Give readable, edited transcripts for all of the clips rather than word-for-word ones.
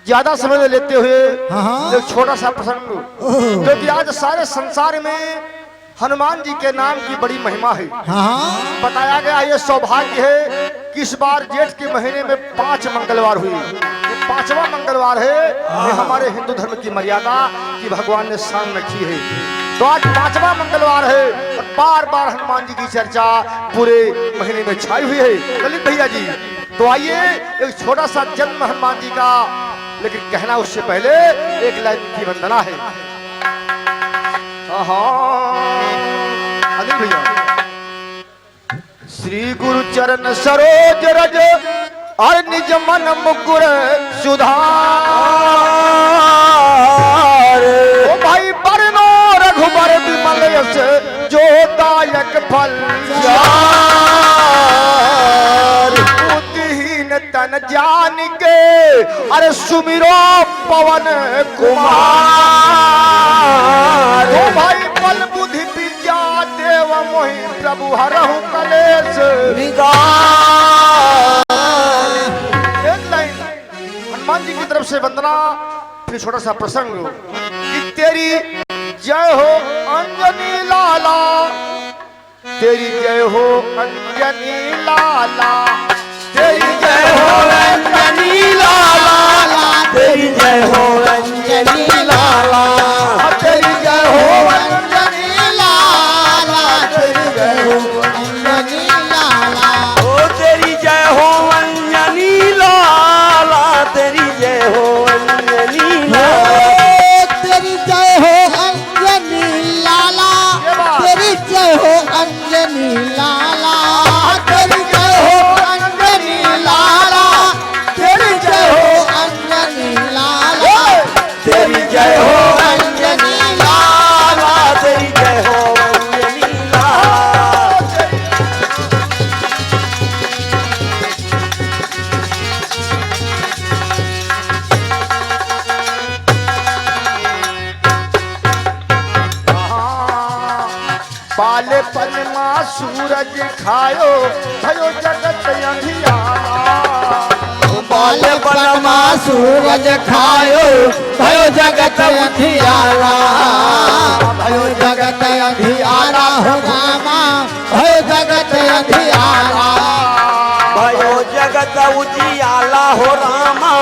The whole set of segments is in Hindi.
ज्यादा समय लेते हुए एक छोटा सा प्रसंग, जो कि आज सारे संसार में हनुमान जी के नाम की बड़ी महिमा है। बताया गया ये सौभाग्य है कि इस बार जेठ के महीने में 5 मंगलवार हुई। ये 5वां मंगलवार है। ये हमारे हिंदू धर्म की मर्यादा की भगवान ने शान रखी है। तो आज 5वां मंगलवार है और बार बार हनुमान जी की चर्चा पूरे महीने में छाई हुई है। ललित भैया जी, तो आइए एक छोटा सा जन्म हनुमान जी का, लेकिन कहना उससे पहले एक लाइन की वंदना है। अनिल भैया, श्री गुरु चरण सरोज रज और निज मन मुकुर सुधार। ओ भाई बरनो रघुबर विमल यश जो दायक फल बुद्धिहीन तन जान के अरे सुमिरो पवन कुमार। ओ भाई बल बुद्धि विद्या देव मोहि प्रभु हरहु कलेश निगार। एक लाइन हनुमान जी की तरफ से वंदना, फिर छोटा सा प्रसंग कि तेरी जय हो अंजनी लाला, तेरी जय हो अंजनी लाला, तेरी जय हो अंजनी लाला, तेरी जय हो अंजनी लाला, तेरी जय हो अंजनी लाला, तेरी जय हो अंजनी लाला। ओ तेरी जय हो अंजनी लाला, तेरी जय हो अंजनी लाला, तेरी जय हो अंजनी लाला, तेरी जय हो अंजनी लाला, तेरी जय हो अंजनी लाला, तेरी जय हो अंजनी लाला, तेरी जय हो अंजनी लाला, तेरी जय हो अंजनी लाला। बालेपन माँ सूरज खायो भयो जगत अंधियारा। बालेपन माँ सूरज खायो भयो जगत अंधियारा, भयो जगत अंधियारा हो रामा, भयो जगत अंधियारा, भयो जगत उजियाला हो रामा,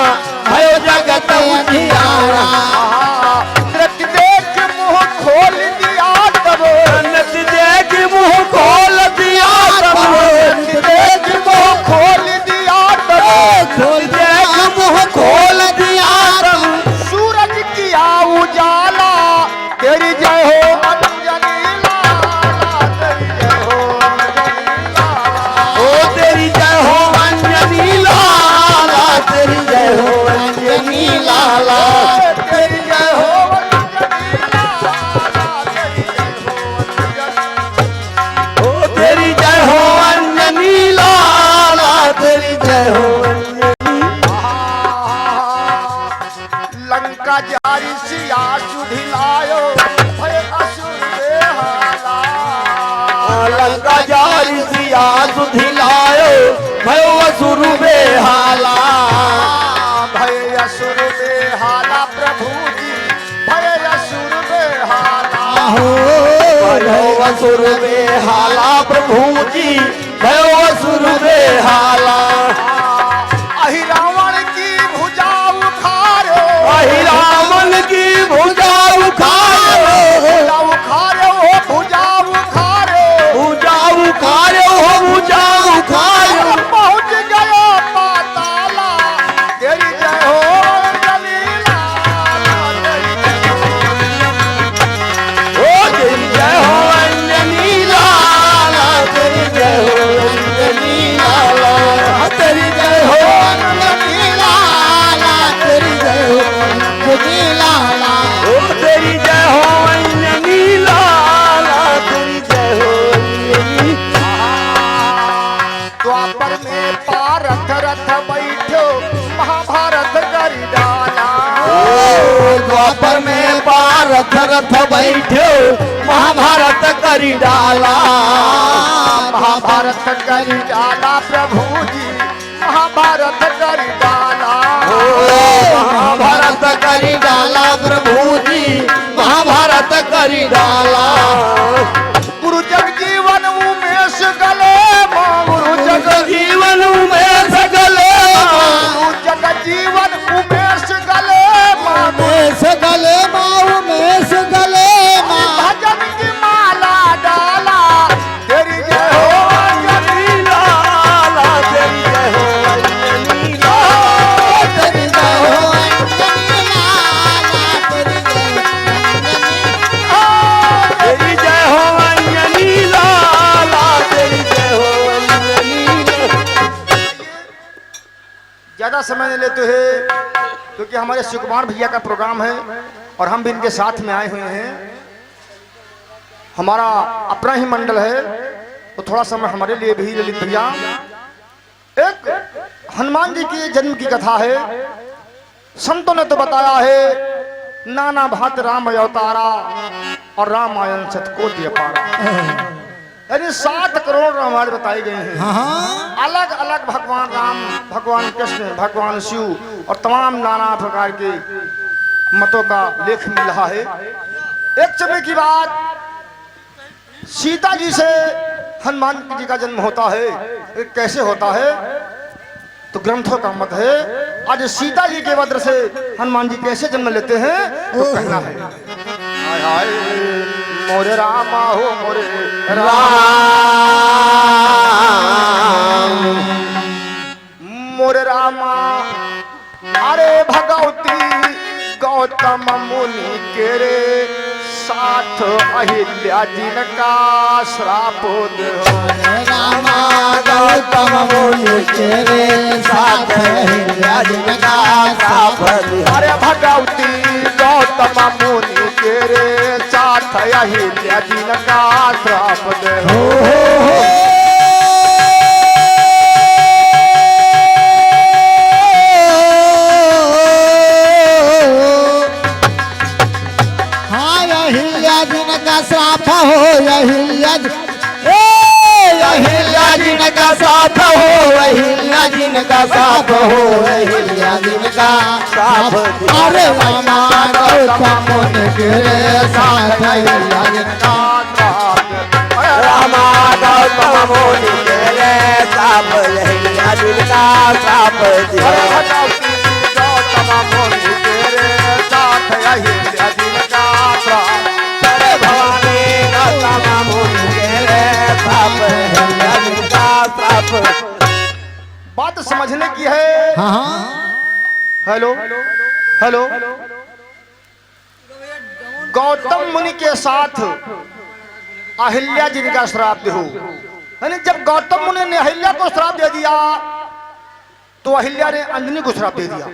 भयो जगत अंधियारा। नृत देख मुँह खोल दिया तब, जन्नत देख मुँह खोल दिया तब, नृत देख मुँह खोल दिया तब, खोल देख मुँह खोल दिया तब, सूरज किया उजाला, तेरी जय हो अंजनी लाला, तेरी जय हो अंजनी लाला। ओ तेरी जय हो अंजनी लाला, तेरी जय हो अंजनी लाला, तेरी जय हो अंजनी लाला, तेरी जय हो अंजनी। ओ तेरी जय हो अंजनी लाला, तेरी जय हो अंजनी। लंका जारी सिया सुधिलायो भय असुर बेहाला। लंका जारी सिया सुधिलायो भयो असुर बेहाला, भय असुर बेहाला प्रभु जी, भय असुर बेहाला। भयो असुर बेहाला प्रभु जी, भयो असुर बेहाला। अहि रावण की भुजा उखारो, अहि रावण की भुजा उखारो, भुजा उखारो, भुजा उखारो, भुजा उखारो, भुजा उखारो। पहुंच गया पाताला, तेरी जय हो अंजनी लाला, तेरी जय हो। ओ तेरी जय हो अंजनी लाला, तेरी जय हो अंजनी लाला, तेरी जय हो अंजनी लाला, तेरी जय हो अंजनी लाला। ओ तेरी जय हो अंजनी लाला, तेरी जय हो अंजनी। द्वापर में पारथ रथ बैठो महाभारत करी डाला। द्वापर में पारथ रथ बैठो महाभारत करी डाला, महाभारत करी डाला प्रभु जी, महाभारत करी डाला। हरि डाला गुरु जगजीवन उमेश गले माँ गुरु जीवन में सगले गुरु जगजीवन उमेश गले माँ में सगले माऊ में सगले माँ भजन की माला डाला तेरी जय हो अंजनी लाला तेरी जय हो अंजनी तेरी जय हो अंजनी लाला तेरी जय हो अंजनी तेरी जय हो अंजनी लाला तेरी जय हो अंजनी ज्यादा समय नहीं लेते हैं क्योंकि हमारे शिव कुमार भैया का प्रोग्राम है और हम भी इनके साथ में आए हुए हैं। हमारा अपना ही मंडल है तो थोड़ा समय हमारे लिए भी ललित भैया। एक हनुमान जी की जन्म की कथा है। संतों ने तो बताया है नाना भांति राम अवतारा और रामायण सतकोटि अपारा, यानी 7 करोड़ रामायण बताए गए हैं। हाँ अलग अलग भगवान राम, भगवान कृष्ण, भगवान शिव और तमाम नाना प्रकार के मतों का लेख मिल रहा है। एक समय की बात, सीता जी से हनुमान जी का जन्म होता है। ये कैसे होता है तो ग्रंथों का मत है आज सीता जी के वज्र से हनुमान जी कैसे जन्म लेते हैं तो कहना है हाय हाय मोरे रामा हो मोरे मोरे रामा अरे भगवती गौतम मुनि के रे साथ अहिल्या जिनका श्राप दे रामा गौतम मुनि तेरे साथ अहिल्या जिनका श्राप अरे भगवती गौतम मुनि के रे साथ अहिल्या जिनका श्राप दे जिनका श्राप हो अहिल्या जिनका श्राप हो अहिल्या जिनका श्राप हो अहिल्या जिनका श्राप अरे रामा गौतम मुनि के साथ अहिल्या जिनका रामा गौतम मुनि के श्राप अहिल्या जिनका श्राप भगवती गौतम मुनि के रे साथ अहिल्या जिनका श्राप भवानी गौतम मुनि के श्राप अहिल्या जिनका श्राप। बात समझने की है। हाँ हेलो हेलो गौतम मुनि के साथ अहिल्या जी का श्राप दे हो, यानी जब गौतम मुनि ने अहिल्या को श्राप दे दिया तो अहिल्या ने अंजनी को श्राप दे दिया।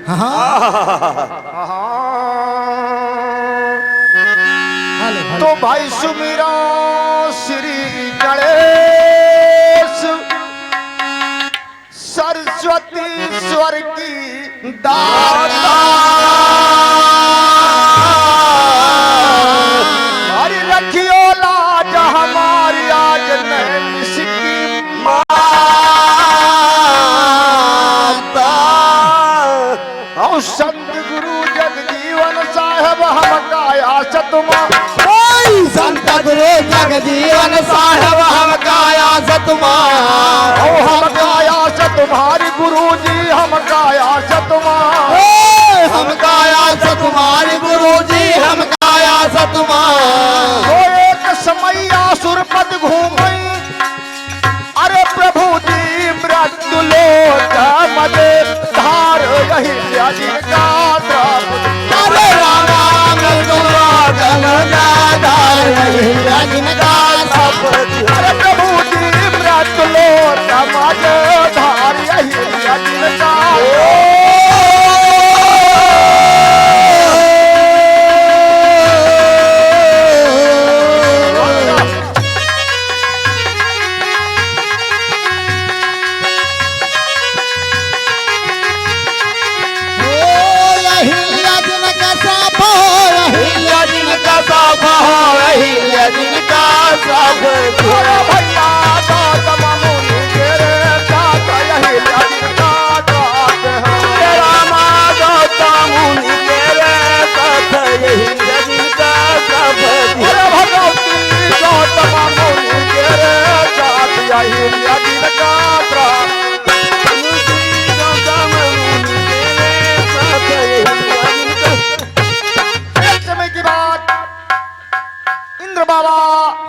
तो भाई सुमीरा श्री गणेश सरस्वती स्वर की दाता हरि रखियो लाज हमारी आज नहीं सिकी माता और संत गुरु जगजीवन साहब हम काया सतमा संत गुरु जगजीवन साहब हम काया सतमा हम काया तुम्हारी गुरु जी हम काया सतमा हम काया तुम्हारी गुरु जी हम काया सतमा वो एक समय आसुरपद घूमई अरे प्रभु जी मृत्यु लोक मदे धार यही जिनका अरे रामा मृत्यु लोक जिनका अरे प्रभु जी मृत्यु लोक मदे धार यही जिनका जिनका सब भैया गौतम मुनि के रे साथ अहिल्या जिनका श्राप है। रामा गौतम मुनि के साथ यही जिनका सब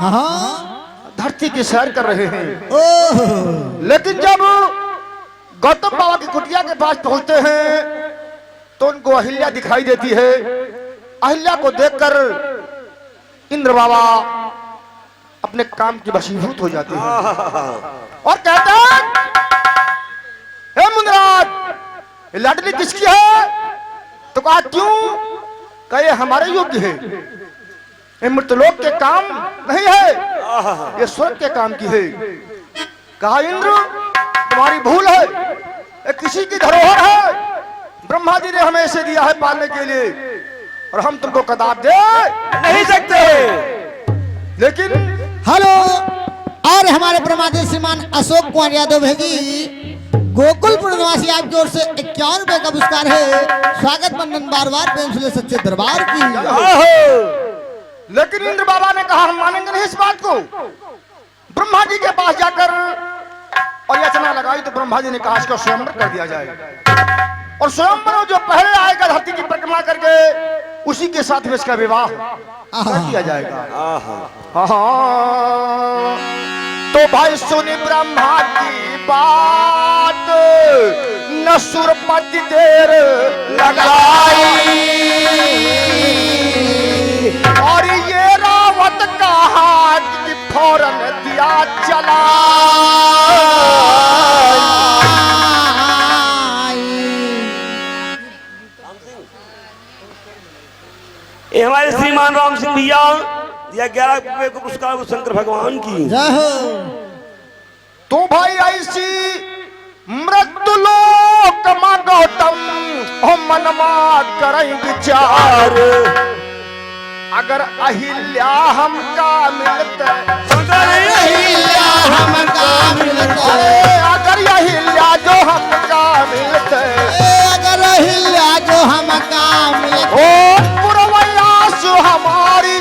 धरती की सैर कर रहे हैं। ओह लेकिन जब गौतम बाबा की कुटिया के पास पहुंचते हैं तो उनको अहिल्या दिखाई देती है। अहिल्या को देखकर इंद्र बाबा अपने काम की वशीभूत हो जाते हैं और कहते हैं, हे मुनिराज, लाडली किसकी है? तो कहा क्यों? कहे हमारे योग्य है, ये मृतलोक के काम नहीं है, ये स्वर्ग के काम की है। कहा इंद्र, तुम्हारी भूल है, ये किसी की धरोहर है, ब्रह्मा जी ने हमें इसे दिया है पालने के लिए और हम तुमको कदाप दे नहीं सकते। लेकिन हेलो, और हमारे प्रमादी श्रीमान अशोक कुमार यादव है जी, गोकुलपुर निवासी आपकी ओर से 51 रुपए का पुरस्कार है। स्वागत बंदन बार बार प्रेम से सच्चे दरबार की। लेकिन इंद्र बाबा ने कहा हम मानेंगे नहीं इस बात को। ब्रह्मा जी के पास जाकर और याचना लगाई तो ब्रह्मा जी ने कहा इसका स्वयंवर कर दिया जाए और स्वयंवर जो पहले आएगा धरती की परिक्रमा करके उसी के साथ में इसका विवाह कर दिया जाएगा। हाँ, तो भाई सुनी ब्रह्मा की बात, न सुरपति देर लगाई और ये रावत कहा कि फौरन दिया चला। ये हमारे श्रीमान राम सिंह भैया या 11 रुपए को पुरस्कार शंकर भगवान की। तो भाई ऐसी मृत्यु लोक मा गौतम हम मनमा करें विचार, अगर अहिल्या हमका मिलते, अहिल्या हमका मिलते, अगर अहिल्या जो हमका मिलते, अगर अहिल्या जो हमका मिलते, ओ पुरवैयास हमारी,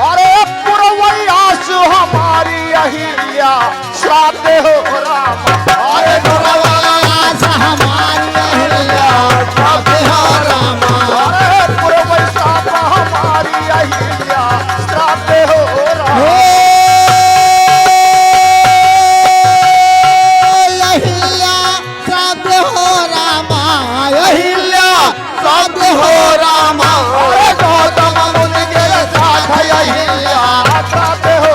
अरे पुरवैयास हमारी अहिल्या श्राप हो राम, अरे पुरवैयास हमारी अहिल्या श्राप हो राम, अरे पुरवैयास हमारी अहिल्या श्राप हो राम। अहिल्या श्राप हो राम, अहिल्या श्राप हो राम, अरे गौतम मुनि के साथ अहिल्या श्राप हो,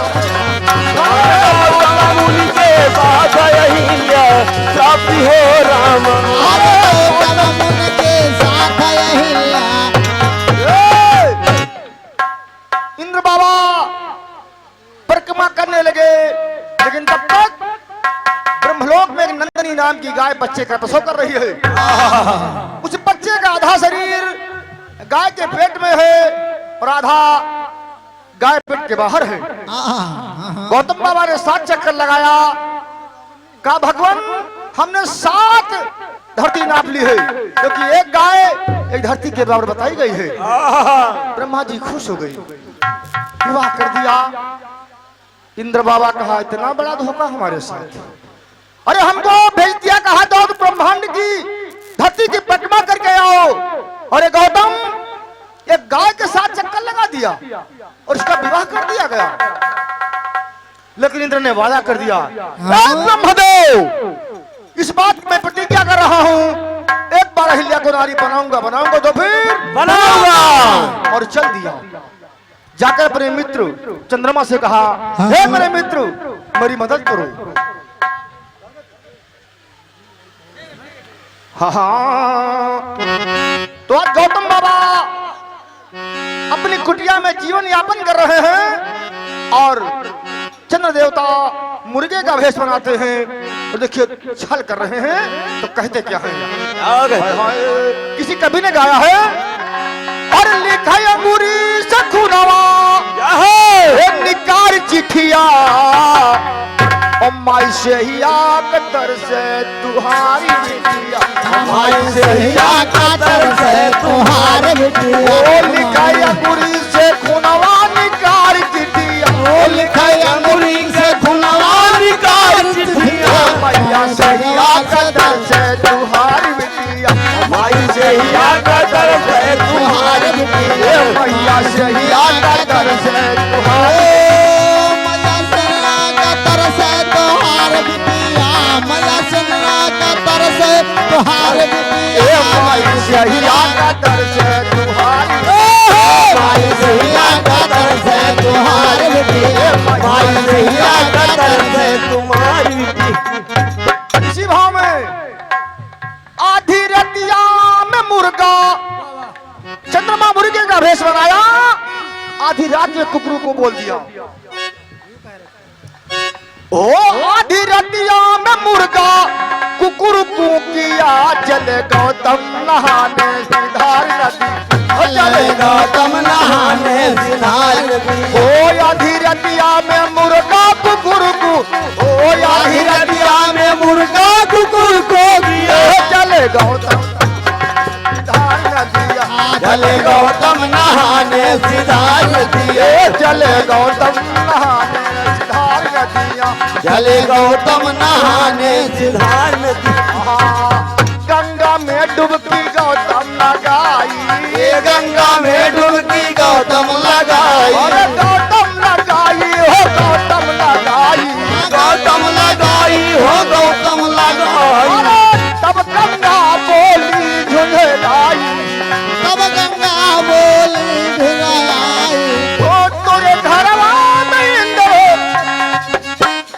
गौतम मुनि के साथ अहिल्या श्राप हो राम। अरे गौतम मुनि के साथ अहिल्या। इंद्र बाबा परिक्रमा करने लगे, लेकिन तब तक ब्रह्मलोक में एक नंदनी नाम की गाय बच्चे का प्रसव कर रही है। उस बच्चे का आधा शरीर गाय के पेट में है और आधा गाय पेट के बाहर है। गौतम बाबा ने 7 चक्कर लगाया, कहा भगवान हमने 7 धरती नाप ली है, क्योंकि एक गाय एक धरती के बराबर बताई गई है। ब्रह्मा जी खुश हो गई, विवाह कर दिया। इंद्र बाबा कहा इतना बड़ा धोखा हमारे साथ, अरे हमको भेज दिया, कहा तो ब्रह्मांड की धरती की परिक्रमा करके आओ, और गौतम एक गाय के साथ चक्कर लगा दिया और इसका विवाह कर दिया गया। लेकिन इंद्र ने वादा कर दिया, ब्रह्मदेव इस बात में प्रतिज्ञा कर रहा हूं, एक बार अहिल्या को नारी बनाऊंगा तो फिर बनाऊंगा। और चल दिया। जाकर अपने मित्र चंद्रमा से कहा, हे मेरे मित्र मेरी मदद करो। हाँ, तो आज गौतम बाबा अपनी कुटिया में जीवन यापन कर रहे हैं और चंद्र देवता मुर्गे का भेष बनाते हैं और देखिए छल कर रहे हैं। तो कहते क्या है, हाय हाय, किसी कवि ने गाया है, और लिखा अंगूरी से खुनवा निकार चिठिया, और माई से ही आकर से तुहारी बिटिया, माई से ही आकर से तुहारी बिटिया, ओ लिखा अंगूरी से खुनवा निकार चिठिया, ओ लिखा अंगूरी से खुनवा निकार चिठिया, मैया से ही आकर से तुहारी बिटिया, माई से ही आकर से तुहारी बिटिया, मैया सैया का तरस है तुहार मैया सैया का तरस है तोहार बिटिया मैया सैया का तरस है तोहार बिटिया माई सैया का तरस है तुहार माई सैया का तरस है तोहार बिटिया माई सैया का तरस है तुम्हारी बिटिया। इसी भाव में आधी रतिया में मुर्गा चंद्रमा मुर्गे का भेष बनाया आधी रात में कुकरू को बोल दिया ओ आधी रतिया में मुर्गा कुकुर को किया चले गौतम नहाने सिधार नदी चले गौतम नहाने सिधार नदी ओ आधी रतिया में मुर्गा कुकुर को ओ आधी रतिया में मुर्गा कुकुर को किया चले गौतम सिधार नदिया चले गौतम नहाने सिधार नदी चले गौतम नहाने सिधार नदिया चले गौतम नहाने सिधार नदी गंगा में डुबकी गौतम लगाई ये गंगा में डुबकी गौतम लगाई और गौतम लगाई हो गौतम लगाई गौतम लगाई हो गौतम लगाई अरे तब गंगा बोली झुंझलाई तब गंगा बोली झुराई ओ तोरे घरवा में इंद्र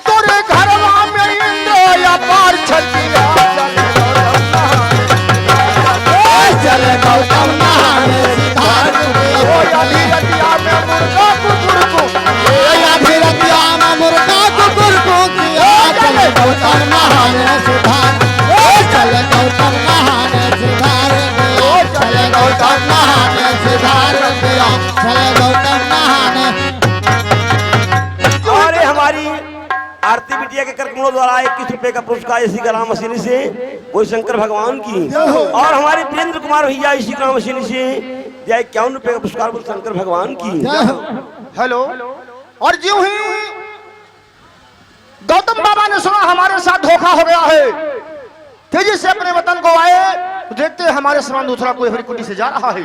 तोरे घरवा में इंद्र या पार छतिया चले गौतम नहाने सिधार नदी ओ आधी रतिया में मुर्गा कुकुर को आधी रतिया में मुर्गा कुकुर को किया चले गौतम नहाने सिधार चले गौतम नहाने सिधार दिया चले गौतम नहाने सिधार दिया चले गौतम नहाने। और ये हमारी आरती बिटिया के कार्यक्रमों द्वारा 21 रुपए का पुरस्कार इसी ग्राम मशीनी से कोई शंकर भगवान की और हमारे वीरेंद्र कुमार भैया इसी ग्राम मशीनी से 51 रुपए का पुरस्कार बोल शंकर भगवान की। हेलो और ज्यों ही गौतम बाबा ने सुना हमारे साथ धोखा हो गया है तेजी से अपने वतन को आए तो देखते हैं हमारे समान दूसरा कोई हरिकुटी से जा रहा है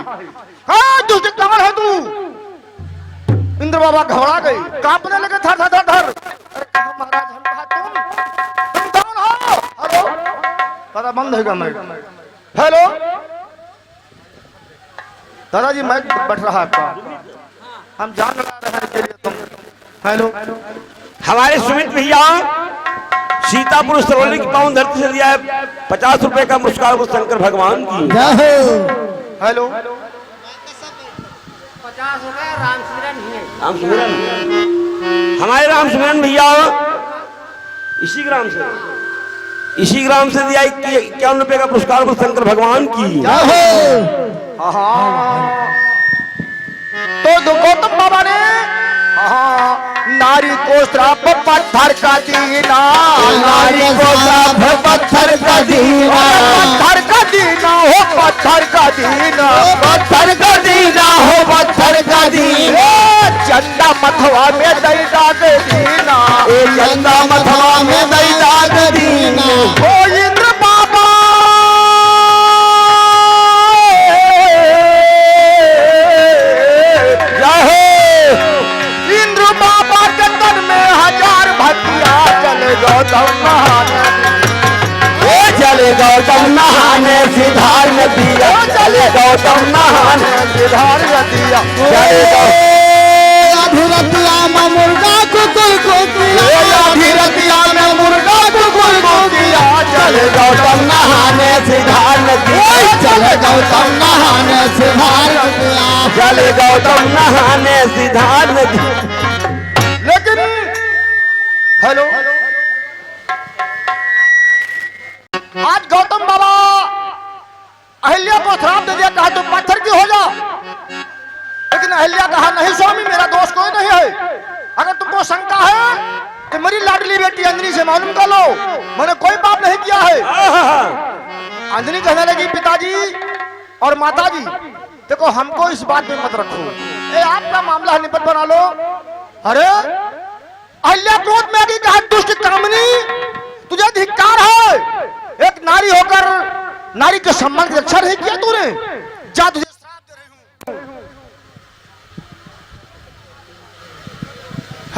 हाँ दुष्ट कमर है तू इंद्र बाबा घबरा गए कांपने लगे थर थर थर थर अरे कहा महाराज हम कहा तुम कौन हो हेलो दादा बंद है मैं हेलो दादाजी मैं बैठ रहा आपका हम जान लगा रहे हैं के लिए तुम हेलो हमारे सुमित भैया सीतापुर सरौली की पावन धरती से दिया है 50 रुपए का पुरस्कार बोल शंकर भगवान की। हेलो राम सुमिरन हमारे राम सुमिरन भैया इसी ग्राम से दिया 51 रुपए का पुरस्कार बोल शंकर भगवान की। तो गौतम बाबा ने नारी को श्राप पत्थर का दीना नारी को श्राप पत्थर का दीना पत्थर का दीना हो पत्थर का दीना पत्थर का दीना हो पत्थर का दीना चंदा मथवा में दई दाग दीना चंदा मथवा में दई दाग दीना ओ इंद्र बाबा इंद्र बाबा के तन में 1000 भक्तिया चले गौतम नहाने चले गौतम नहाने सिधार नदिया चले गौतम नहाने सिधार नदिया अधीरतिया में मुर्गा कुकुर को किया अधीरतिया में मुर्गा कुकुर को किया चले गौतम नहाने सिधार नदिया चले गौतम नहाने सिधार नदिया चले गौतम नहाने सिधार नदी। लेकिन हेलो आज गौतम बाबा अहिल्या को श्राप दे दिया कहा तुम पत्थर की हो जा लेकिन अहिल्या कहा नहीं स्वामी मेरा दोष कोई नहीं है अगर तुमको शंका है तो मेरी लाडली बेटी अंजनी से मालूम कर लो मैंने कोई पाप नहीं किया है अंजनी कहने लगी पिताजी और माताजी देखो हमको इस बात में मत रखो ये आपका मामला है निपट बना लो अरे अहिल्या क्रोध में आगे कहा दुष्ट कामनी तुझे धिक्कार है एक नारी होकर नारी के सम्मान की रक्षा नहीं किया तूने जा तुझे श्राप दे रही हूं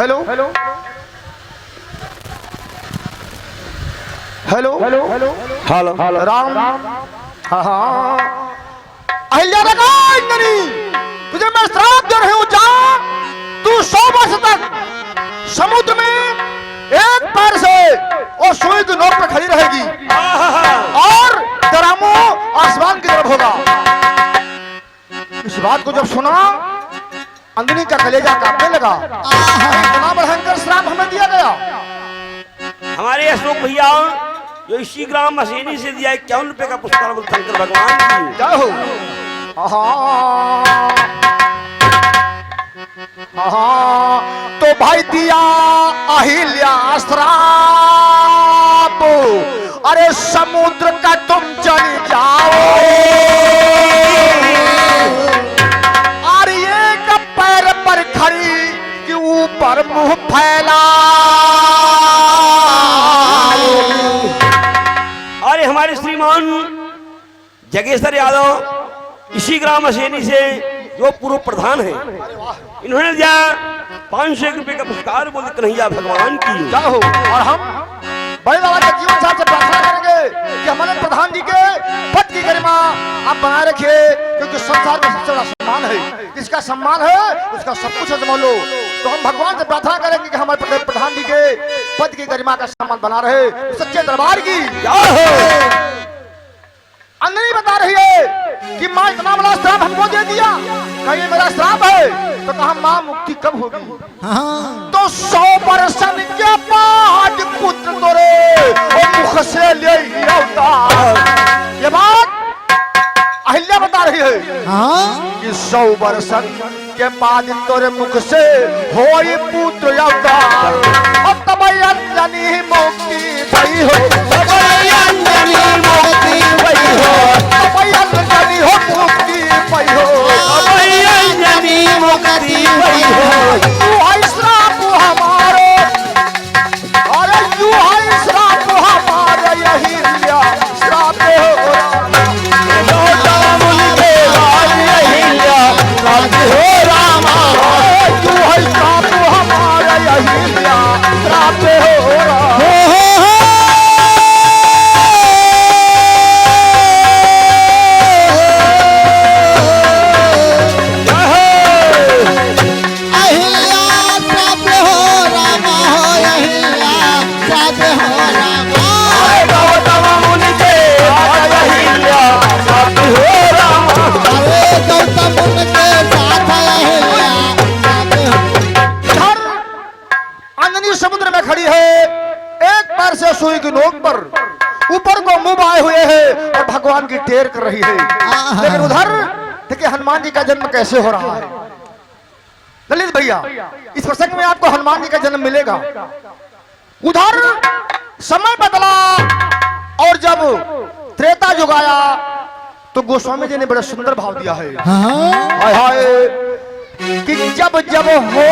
hello hello hello hello hello hello Ram. हाँ हाँ अहिल्या ने कहा इंद्रनी तुझे मैं श्राप दे रही हूं, जा तू 100 वर्ष तक समुद्र में एक पैर से और सुई की नोक पे खड़ी रहेगी और दरामो आसमान की तरफ होगा। इस बात को जब सुना अंजनी का कलेजा कांपने लगा। इतना भयंकर श्राप हमें दिया गया। हमारे अशोक भैया जो इसी ग्राम मशीनी से दिया 51 रुपए का पुरस्कार बोल शंकर भगवान की जय हो। तो भाई दिया अहिल्या श्राप, अरे समुद्र का तुम चल जाओ और एक पैर पर खड़ी कि ऊपर मुंह फैला। अरे हमारे श्रीमान जगेश्वर यादव इसी ग्राम मशीनी से जो पूर्व प्रधान है, इन्होंने दिया 500 रुपए का पुरस्कार बोले कन्हैया भगवान की जय हो। और हम बड़े बाबा के जीवन साथ से प्रार्थना करेंगे कि हमारे प्रधान जी के पद की गरिमा आप बनाए रखिए, क्योंकि संसार में सबसे बड़ा सम्मान है, जिसका सम्मान है उसका सब कुछ अजमा लो। तो हम भगवान से प्रार्थना करेंगे कि हमारे प्रधान जी के पद की गरिमा का सम्मान बना रहे, सच्चे दरबार की जय हो। अंजनी बता रही है कि माँ इतना बड़ा श्राप हमको दे दिया, कहीं मेरा श्राप है, तो कहा माँ मुक्ति कब होगी? तो 100 वर्ष के बाद पुत्र तोरे मुख से ले अवतार। ये बात अहिल्या बता रही है कि 100 वर्ष के बाद तोरे मुख से हो पुत्र अवतार। और तब अंजनी मुक्ति भई हो, तब अंजनी मुक्ति भई हो, तब अंजनी हो मुक्ति भई हो, तब अंजनी मुक्ति भई हो। तू है श्राप हमारो, अरे तू है श्राप हमारे यही लिया श्राप हो रामा। तू है श्राप हमारे यही लिया श्राप हो रामा। समुद्र में खड़ी है, एक पैर से सुई की नोक पर, ऊपर को मुंह आए हुए है और भगवान की टेर कर रही है। लेकिन उधर देखिए हनुमान जी का जन्म कैसे हो रहा है। ललित भैया इस प्रसंग में आपको हनुमान जी का जन्म मिलेगा। उधर समय बदला और जब त्रेता युग आया तो गोस्वामी जी ने बड़ा सुंदर भाव दिया है। हाय हाय कि जब जब हो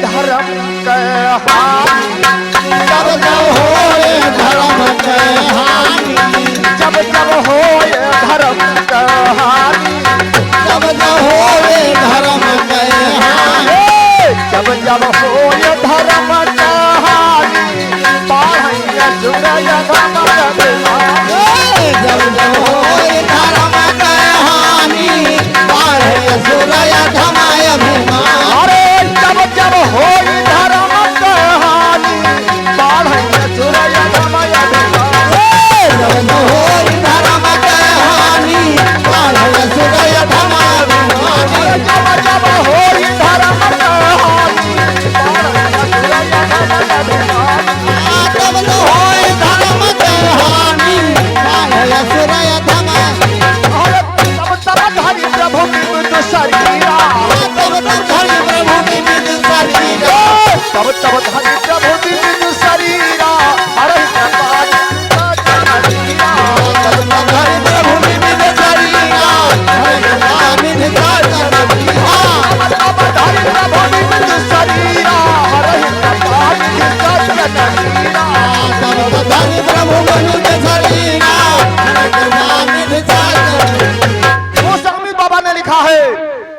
धर्म के हानि, जब जब हो धर्म के हानि, जब जब हो धर्म के हानि, जब जब हो धर्म के हानि, जब जब हो धर्म के हानि, पाढ़ैया सूरज धर्म के हानि, जब जब हो धर्म के हानि, पाढ़ैया सूरज धर्म। अरे जब जब हो धर्म के हानि, पाढ़ैया सूरज धर्म। जब जब हो धर्म के हानि, पाढ़ैया सूरज धर्म। जब जब हो धर्म के हानि, पाढ़ैया सूरज धर्म। जब जब हो धर्म के हानि, पाढ़ैया सूरज धर्म। अरे तब तब धरि प्रभु विबुध शरीरा, तब तब धरि प्रभु विबुध शरीरा, तब तब धरि प्रभु विबुध शरीरा। अरे कपाल शरीरा, तब तब धरि प्रभु विबुध शरीरा, अरे कपाल शरीरा, तब धरि प्रभु विबुध शरीरा, अरे कपाल शरीरा, तब तब धरि प्रभु विबुध शरीरा, अरे कपाल शरीरा। बाबा ने लिखा है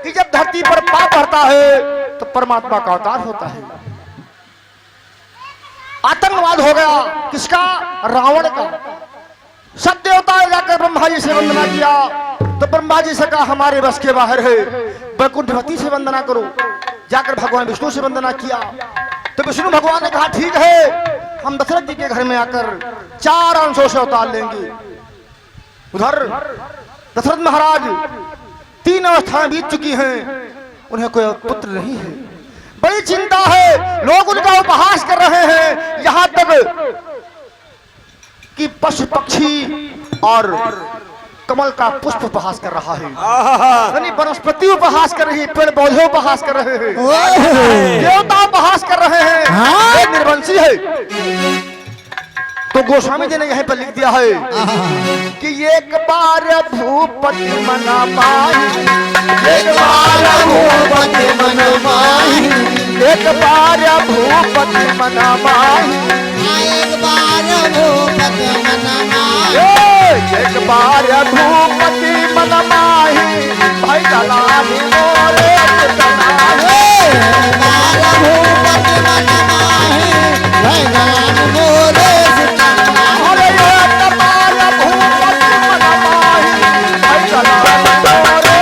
कि जब धरती पर पाप बढ़ता है तो परमात्मा का अवतार होता है। आतंकवाद हो गया। किसका? रावण का। सब देवताएं जाकर ब्रह्मा जी से वंदना किया तो ब्रह्मा जी से कहा हमारे बस के बाहर है, वैकुंठवती से वंदना करो। जाकर भगवान विष्णु से वंदना किया तो विष्णु भगवान ने कहा ठीक है, हम दशरथ जी के घर में आकर 4 अंशों से अवतार लेंगे। उधर दशरथ महाराज 3 अवस्थाएं बीत चुकी हैं, उन्हें कोई पुत्र नहीं है। बड़ी चिंता है, लोग उनका उपहास कर रहे हैं, यहां तक कि पशु पक्षी और कमल का पुष्प उपहास कर रहा है, यानी वनस्पति उपहास कर रही है, पेड़ पौधे उपहास कर रहे हैं, देवता उपहास कर रहे हैं। ये निर्वंशी है। तो गोस्वामी जी ने यहीं पर लिख दिया है कि एक बार भूपति मना पाई, एक बार भूपति मन माही, एक बार भूपति मना पाई, एक बार भूपति मन माही, एक बार भूपति मन माही, भाई दलाली मोरे एक बार भूपति मन माही, भाई दलाली मोरे अरे एक बार भूपति मन माही, भाई दलाली मोरे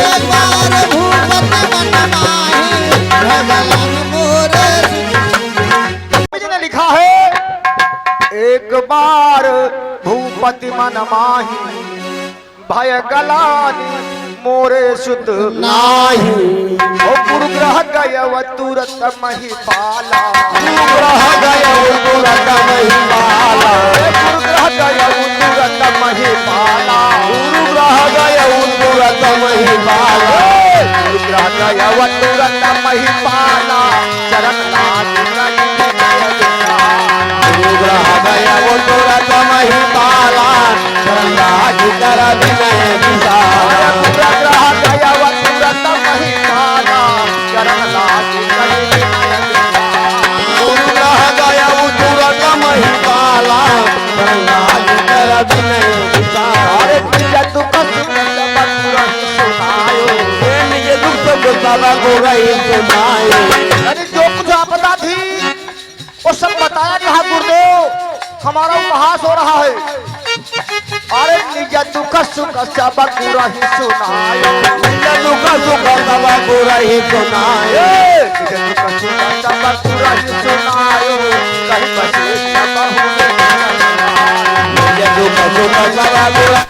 एक बार भूपति मन माही, भाई दलाली मोरे। जी ने लिखा है एक बार भूपति मन माही, भय गलानी मोरे सुत नाही, ओ गुरुग्रह गयव तुरत महिपाला, गुरुग्रह गयव तुरत महिपाला, गुरुग्रह गयव तुरत महिपाला, गुरुग्रह गयव तुरत महिपाला, गुरुग्रह गयव तुरत महिपाला, चरण लाज गुरुग्रह गयव तुरत महिपाला, चरण लाज कर विनय विशाला, गुरुग्रह गयव तुरत महिपाला, चरण लाज कर विनय गुरुग्रह गयव तुरत महिपाला, चरण लाज कर विनय विशाला। अरे निज दुख सुख सब पुरहि सुनायो, निज दुख सुख सब पुरहि सुनायो, यानी जो कुछ आपदा थी वो सब बताया कहा गुरुदेव हमारा उपहास हो रहा है। अरे निज दुख सुख सब पुरहि सुनायो, निज दुख सुख सब पुरहि सुनायो, निज दुख सुख सब पुरहि सुनायो, कहीं बसे सब हुए निज दुख सुख सब पुरहि।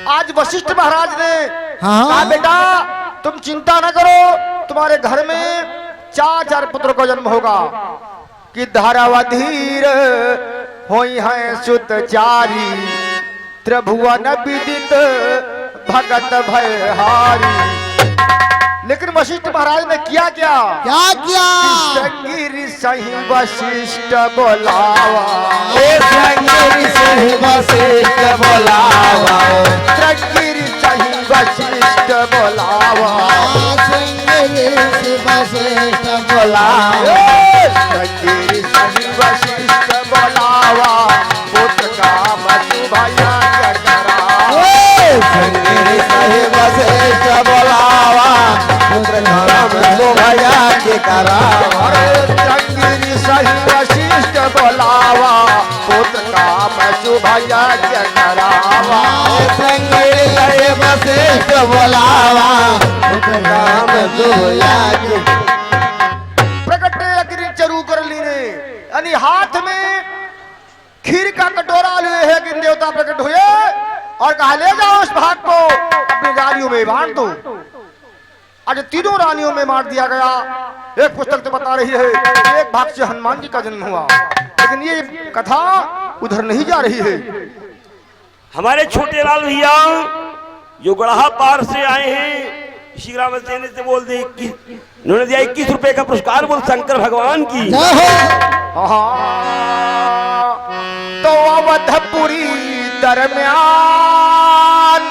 आज वशिष्ठ महाराज ने कहा बेटा तुम चिंता न करो, तुम्हारे घर में 4 पुत्रों का जन्म होगा कि धारावधीर होई है सुत चारी, त्रिभुवन विदित भगत भयहारी। लेकिन वशिष्ठ महाराज ने किया क्या? क्या किया? संगिरी सही वशिष्ठ बोलावा, संगिरी सही वशिष्ठ बोलावा, संगिरी सही वशिष्ठ बोलावा, संगिरी वशिष्ठ बोलावा, संगिरी सही वशिष्ठ बोलावा, पुत्र का मधु भया करावा, संगिरी सही वशिष्ठ बोलावा, पुत्र का मधु भया के करावा, संगिरी सही वशिष्ठ बोलावा, पुत्र का मधु भया करावा, संगिरी सही वशिष्ठ बोलावा, पुत्र का मधु भया के। प्रकट अग्नि चरू कर लीने, यानी हाथ में खीर का कटोरा लिए है कि देवता प्रकट हुए और कहा ले जाओ उस भाग को अपनी रानियों में बांट दो। आज 3 रानियों में बांट दिया गया। एक पुस्तक तो बता रही है एक भाग से हनुमान जी का जन्म हुआ, लेकिन ये कथा उधर नहीं जा रही है। हमारे छोटे लाल भैया जो गढ़ा पार से आए हैं, श्री राम सेने से बोल दे उन्होंने दिया 21 रुपए का पुरस्कार, बोल शंकर भगवान की। तो अवधपुरी दरमियान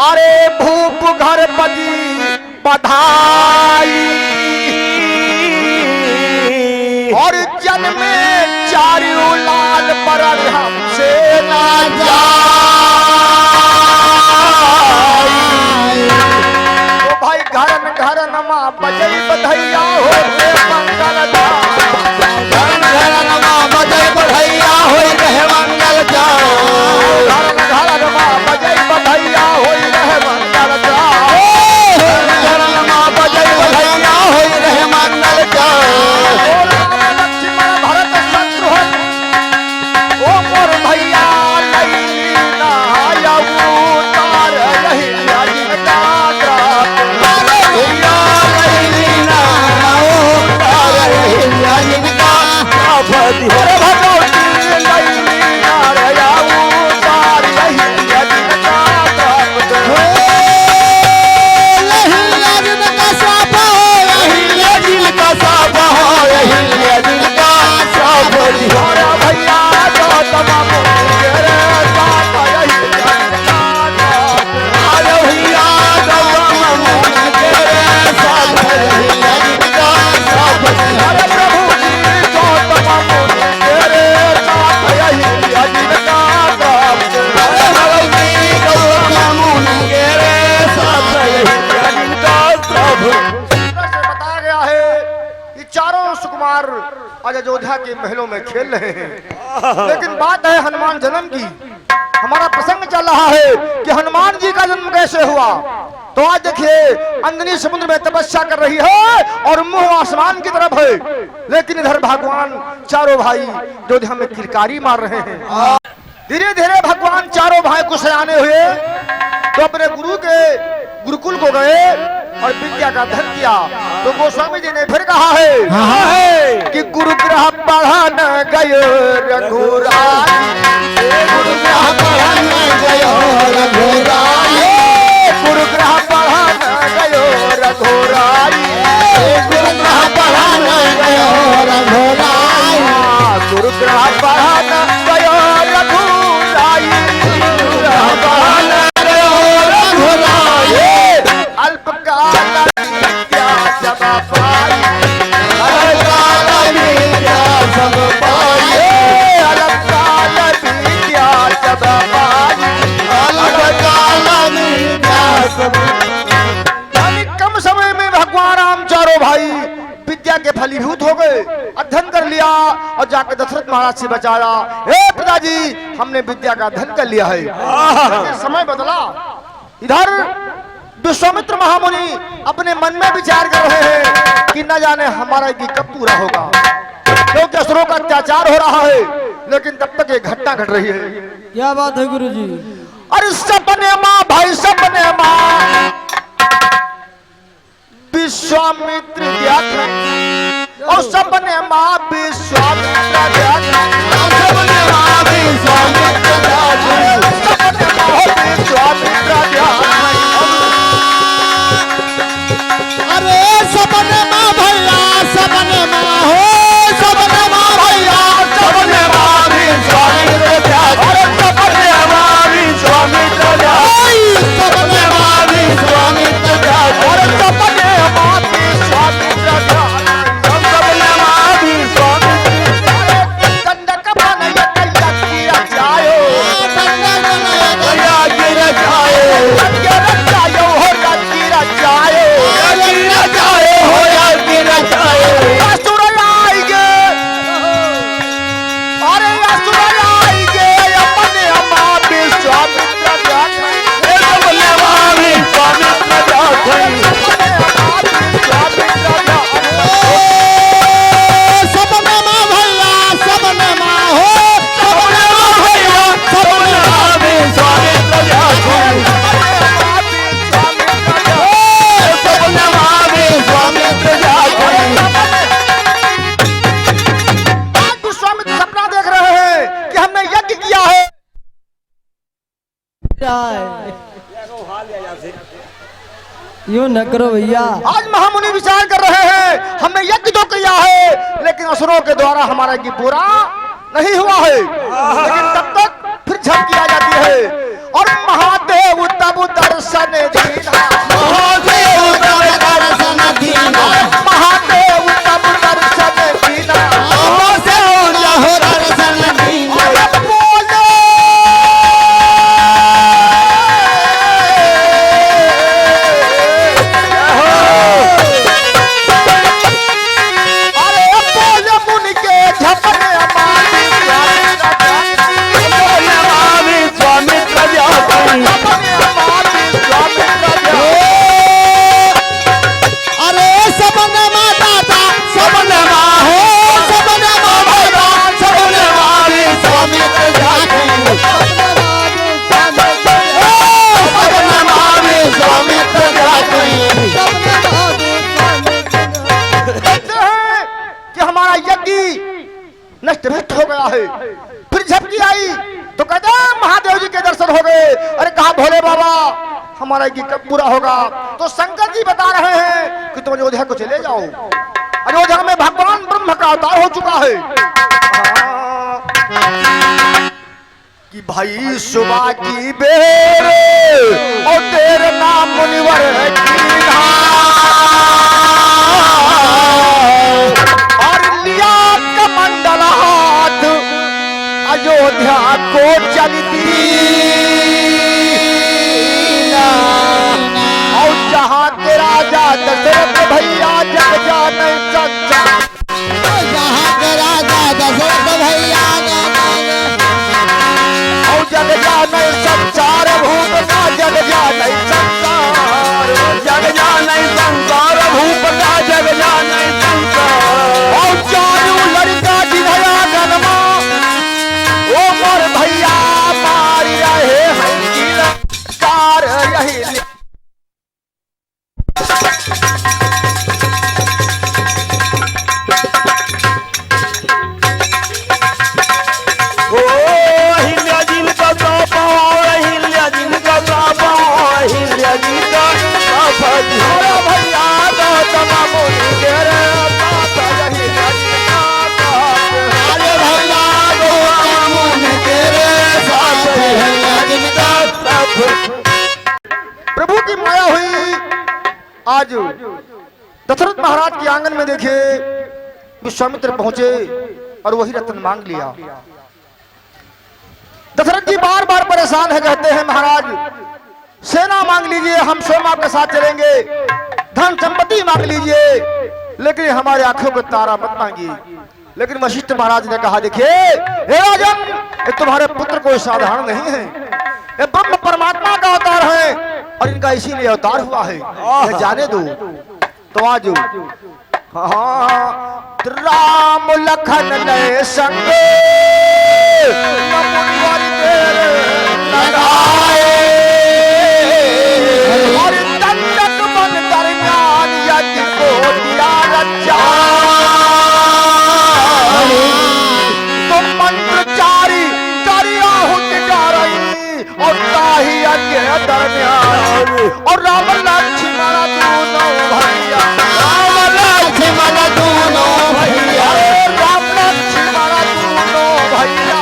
अरे भूप घर बजी बधाई, और जन्मे 4 लाल पर हमसे ना जाई, घरन घरन माँ बजई बधैया हो रे मंगल घरन घरन माँ बजई बधैया हो रे मंगल घरन घरन माँ बजई बधैया हो रे मंगल घरन घरन माँ बजई बधैया हो रे मंगल लक्ष्मण भरत शत्रुघ्न ओ मोर भैया लैला अवतार रहिया जिनका अरे भगवती लैला अवतार रहिया जिनका भैया जो तमाम तेरे साथ अरे प्रभु जी जो तमाम तेरे साथ यही जिनका बताया गया है कि चारों सुकुमार आज अयोध्या के महलों में खेल रहे हैं, लेकिन बात है हनुमान जन्म की। हमारा प्रसंग चल रहा है कि हनुमान जी का जन्म कैसे हुआ। तो आज देखिए अंजनी समुद्र में तपस्या कर रही है और मुंह आसमान की तरफ है, लेकिन इधर भगवान चारों भाई अयोध्या में किरकारी मार रहे हैं। धीरे धीरे भगवान चारों भाई को सयाने हुए तो अपने गुरु के गुरुकुल को गए और विद्या का धन किया। तो गोस्वामी जी ने फिर कहा है कि गुरु ग्रह पढ़न गयो रघुराई, गुरु ग्रह पढ़न गयो रघुराई, गुरु ग्रह पढ़न गयो रघुराई, गुरु ग्रह पढ़न गयो रघुराई, गुरु ग्रह पढ़न गयो रघुराई, गुरु ग्रह पढ़न गयो रघुराई। अल्पकाल विद्या सब पाई, अल्पकाल विद्या सब पाई, अल्पकाल विद्या सब पाई, अल्पकाल विद्या सब। यानी कम समय में भगवान राम चारों भाई विद्या के फलीभूत हो गए, अध्ययन कर लिया और जाकर दशरथ महाराज से बचाया। हे पिताजी हमने विद्या का अध्ययन कर लिया है। समय बदला। इधर विश्वामित्र महामुनि अपने मन में विचार कर रहे हैं कि न जाने हमारा यज्ञ कब पूरा होगा, क्योंकि असुरों का अत्याचार हो रहा है, लेकिन तब तक एक घटना घट रही है। क्या बात है गुरुजी? अरे सपने माँ भाई सपने माँ विश्वामित्र व्याख्या और सपने माँ विश्वामित्र व्याख्या, सपने माँ विश्वामित्र व्याख्या, सपने माँ विश्वामित्र व्याख्या। अरे सपने माँ भैया सपने माँ हो सपने माँ भैया सपने माँ विश्वामित्र व्याख्या, अरे सपने माँ विश्वामित्र व्याख्या, सपने माँ विश्वामित्र व्याख्या, अरे सपने माँ विश्वामित्र व्याख्या, सपने माँ विश्वामित्र। कंडक बनैया कैया किया जायो, कंडक बनैया गिर जाए, गिर जायो हो गिर जाए, गिर जाए हो या गिर जाए। असुर आएंगे, अरे असुर आएंगे अपने माँ विश्वामित्र व्याख्या, सपने माँ विश्वामित्र व्याख्या, सपने माँ भैया सपने माँ हो सपने माँ भैया सपने माँ विश्वामित्र व्याख्या, सपने माँ विश्वामित्र व्याख्या। विश्वामित्र सपना देख रहे हैं कि हमने यज्ञ किया है। यूं न करो भैया। आज महामुनि विचार कर रहे हैं हमने यज्ञ तो किया है, लेकिन असुरों के द्वारा हमारा यज्ञ पूरा नहीं हुआ है। लेकिन तब तक फिर झपकी आ जाती है और महादेव तब दर्शन दीना, महादेव तब दर्शन दीना, महादेव तब दर्शन दीना, महादेव तब दर्शन दीना। बोले पंचभूत हो गया है। फिर झपकी आई तो कहते महादेव जी के दर्शन हो गए। अरे कहा भोले बाबा हमारा ये कब पूरा होगा? तो शंकर जी बता रहे हैं कि तुम अयोध्या को चले जाओ। अयोध्या में भगवान ब्रह्म का अवतार हो चुका है। कि भाई सुबह की बेर और तेरे नाम मुनिवर की और लिया कमंडल हाथ अयोध्या को चलती और जहां के राजा दशरथ भैया जग जाने सच्चा, जहाँ के राजा दशरथ भैया और जग जाने संसार भूप का जग जाने संसार, जग जाने संसार भूप का जग जाने संसार। और चारू लड़का जिधया गनमा ओ मोर भैया मारी रहे हैं कि लकार यही ओ अहिल्या जी का सापा, अहिल्या जी का सापा, अहिल्या जी का सापा। हमारा भैया गौतम मुनि के रे बाप यही लड़का अरे भैया गौतम मुनि तेरे साथ है जिनका प्रभु की माया हुई। आज दशरथ महाराज के आंगन में देखे विश्वामित्र पहुंचे और वही रत्न मांग लिया। दशरथ जी बार बार परेशान है, कहते हैं महाराज सेना मांग लीजिए, हम स्वयं आपके साथ चलेंगे, धन संपत्ति मांग लीजिए, लेकिन हमारे आंखों को तारा मत मांगिए। लेकिन वशिष्ठ महाराज ने कहा देखिए हे राजन, ये तुम्हारे पुत्र कोई साधारण नहीं है, ये ब्रह्म परमात्मा का अवतार है और इनका इसीलिए अवतार हुआ है, ये जाने दो। तो आज हाँ राम लखन नए संग नमुनिवर तेरे लगाए और दंडक मन दरम्यान यज्ञ को दिया रचा। तुम मंत्रचारी करिया हुत जा रही और ताही यज्ञ दरम्यान और राम लक्ष्मण दोनों भैया, राम लक्ष्मण दोनों भैया, राम लक्ष्मण दोनों भैया,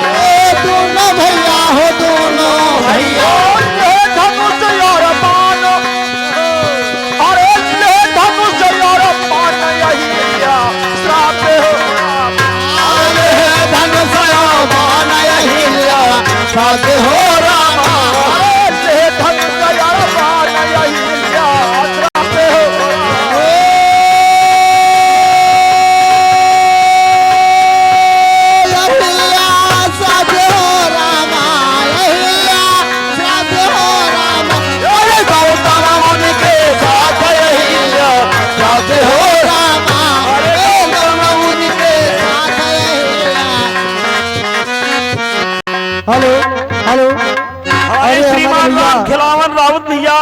दोनों भैया हो दोनों भैया। ले धनुष और बाण, अरे ले धनुष और बाण यही लिया श्राप हो राम। अरे धनुष बाण यही लिया साथ हो रामा। अरे ले धनुष और बाण यही लिया श्राप हो राम। यहिया साथ हो रामा, यहिया साथ हो रामा। अरे गौतम मुनि के साथ अहिल्या साथ हो रामा, अरे गौतम मुनि के साथ यहिया। Hello hello. हमारे अरे श्रीमान हमारे राम भैया। खिलावन रावत भैया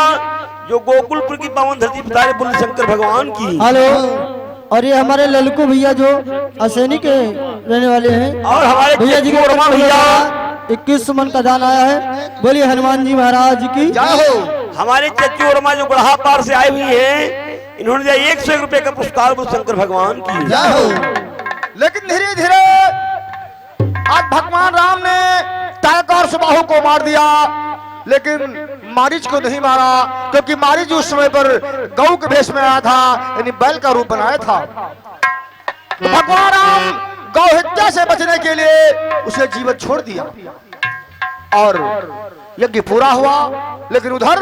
जो गोकुलपुर की पावन धरती पितारे बोले शंकर भगवान की। हेलो। और ये हमारे ललकू भैया जो असैनी के रहने वाले हैं, और हमारे भैया जी चेतू के वर्मा भैया, 21 मन का दान आया है। बोलिए हनुमान जी महाराज की जय हो। हमारे चच्चू वर्मा जो गढ़ा पार से आए हुए हैं, इन्होंने दिया 101 रुपए का पुरस्कार बोले शंकर भगवान की। जय हो। लेकिन धीरे धीरे आज भगवान राम ने तारक और सुबाहु को मार दिया, लेकिन मारीच को नहीं मारा, क्योंकि मारीच उस समय पर गौ के भेष में आया था, यानी बैल का रूप बनाया था। तो भगवान राम गौ हत्या से बचने के लिए उसे जीवन छोड़ दिया और यज्ञ पूरा हुआ। लेकिन उधर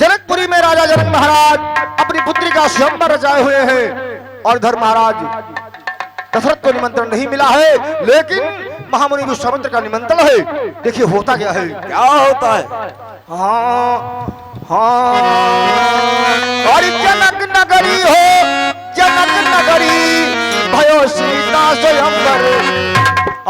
जनकपुरी में राजा जनक महाराज अपनी पुत्री का स्वयंवर रचाए हुए हैं और इधर महाराज दशरथ को निमंत्रण नहीं मिला है, लेकिन महामुनि विश्वामित्र का निमंत्रण है। देखिए होता क्या है। क्या होता है? हाँ हाँ और जनक नगरी हो, जनक नगरी भयो सीता स्वयंवर,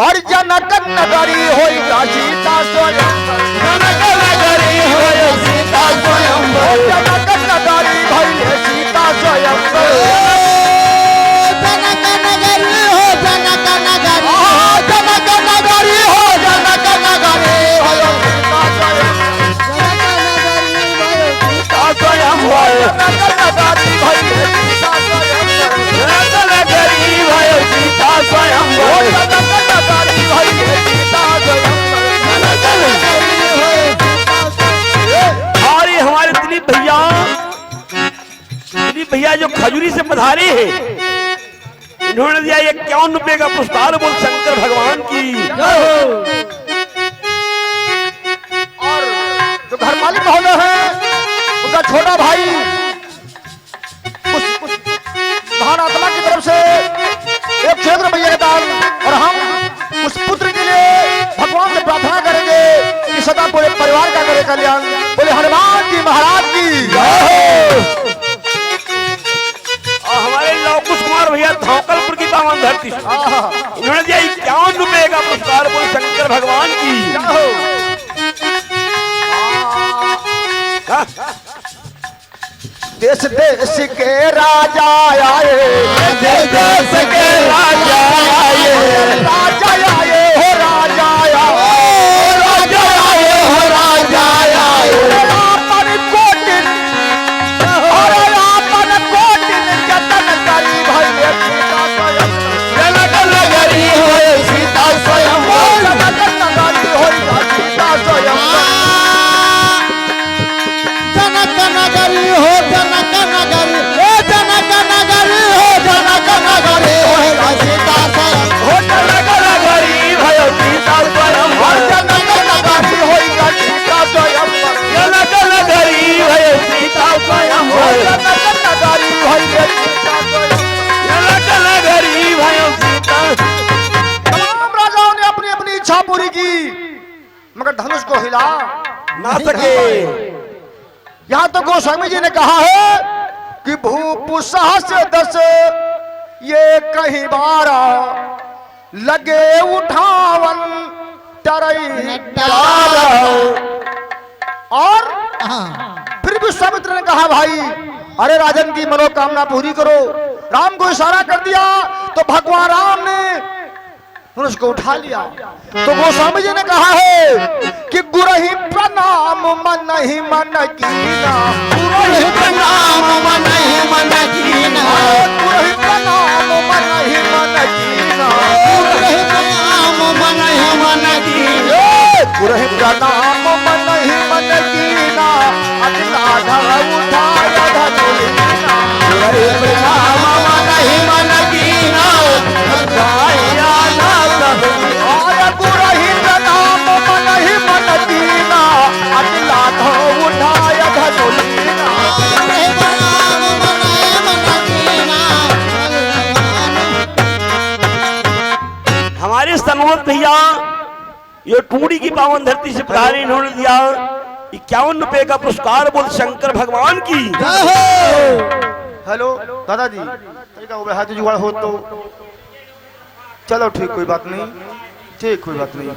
और जनक नगरी हो सीता स्वयंवर, जनक नगरी हो सीता स्वयंवर, जनक नगरी भइले सीता स्वयंवर, जनक नगरी हो, जनक नगरी हो, स्वयंवर जनक नगरी भई है सीता स्वयंवर। और ये हमारे दिलीप भैया जो खजूरी से पधारे हैं, इन्होंने दिया ये 51 रुपए का पुरस्कार बोल शंकर भगवान की। और जो घर मालिक महोदय हैं उनका छोटा भाई उस महान आत्मा की तरफ से एक क्षेत्र में यह दान, और हम उस पुत्र के लिए भगवान से प्रार्थना करेंगे कि सदा पूरे परिवार का करे कल्याण। बोले हनुमान जी महाराज की जय हो। और हमारे लवकुश कुमार भैया धौकलपुर की पावन धरती से इन्होंने दिया 51 रुपए का पुरस्कार बोल शंकर भगवान की। जय हो। देश देश के राजा आए, देश देश के राजा आए, राजा आए हो राजा आए, राजा आए हो राजा आए, आपन कोटिन और आपन कोटिन जतन करी भई सीता स्वयं। जनक नगरी होए सीता स्वयंवर, जनक नगरी होई सीता स्वयं। जनक नगरी हो जनक नगरी, ए जनक नगरी हो जनक नगरी होए सीता स्वयं, हो जनक नगरी भयो सीता स्वयंवर, जनक नगरी होई सीता स्वयं। जनक नगरी भयो सीता स्वयंवर, जनक नगरी होई सीता स्वयं। जनक नगरी भयो सीता। तमाम राजाओं ने अपनी अपनी इच्छा पूरी की मगर धनुष को हिला ना सके। यहाँ तो गोस्वामी जी ने कहा है कि भूप सहस 10 ये कहीं बारा लगे उठावन टरई डारा। और फिर भी विश्वामित्र ने कहा भाई अरे राजन की मनोकामना पूरी करो। राम को इशारा कर दिया तो भगवान राम ने उसको उठा लिया। तो गोस्वामी जी ने कहा है कि गुरहि प्रणाम मन ही मन कीना, गुरहि प्रणाम मन ही मन कीना, गुरहि प्रणाम मन ही मन कीना, गुरहि प्रणाम मन ही मन कीना, गुरहि प्रणाम मन ही मन कीना, अगला धर उठाया धनुलीना, गुरहि प्रणाम मन ही मन कीना, गाया ना आया गुरहि प्रणाम मन ही मन कीना, अगला धर उठाया धनुलीना। गुरहि प्रणाम मन ही मन कीना। हमारे सनोत भैया ये टूड़ी की पावन धरती से पधारे, इन्होंने दिया 51 रुपए का पुरस्कार बोल शंकर भगवान की। हेलो दादाजी हाथ जुगाड़ हो तो चलो ठीक कोई बात नहीं, ठीक कोई बात नहीं।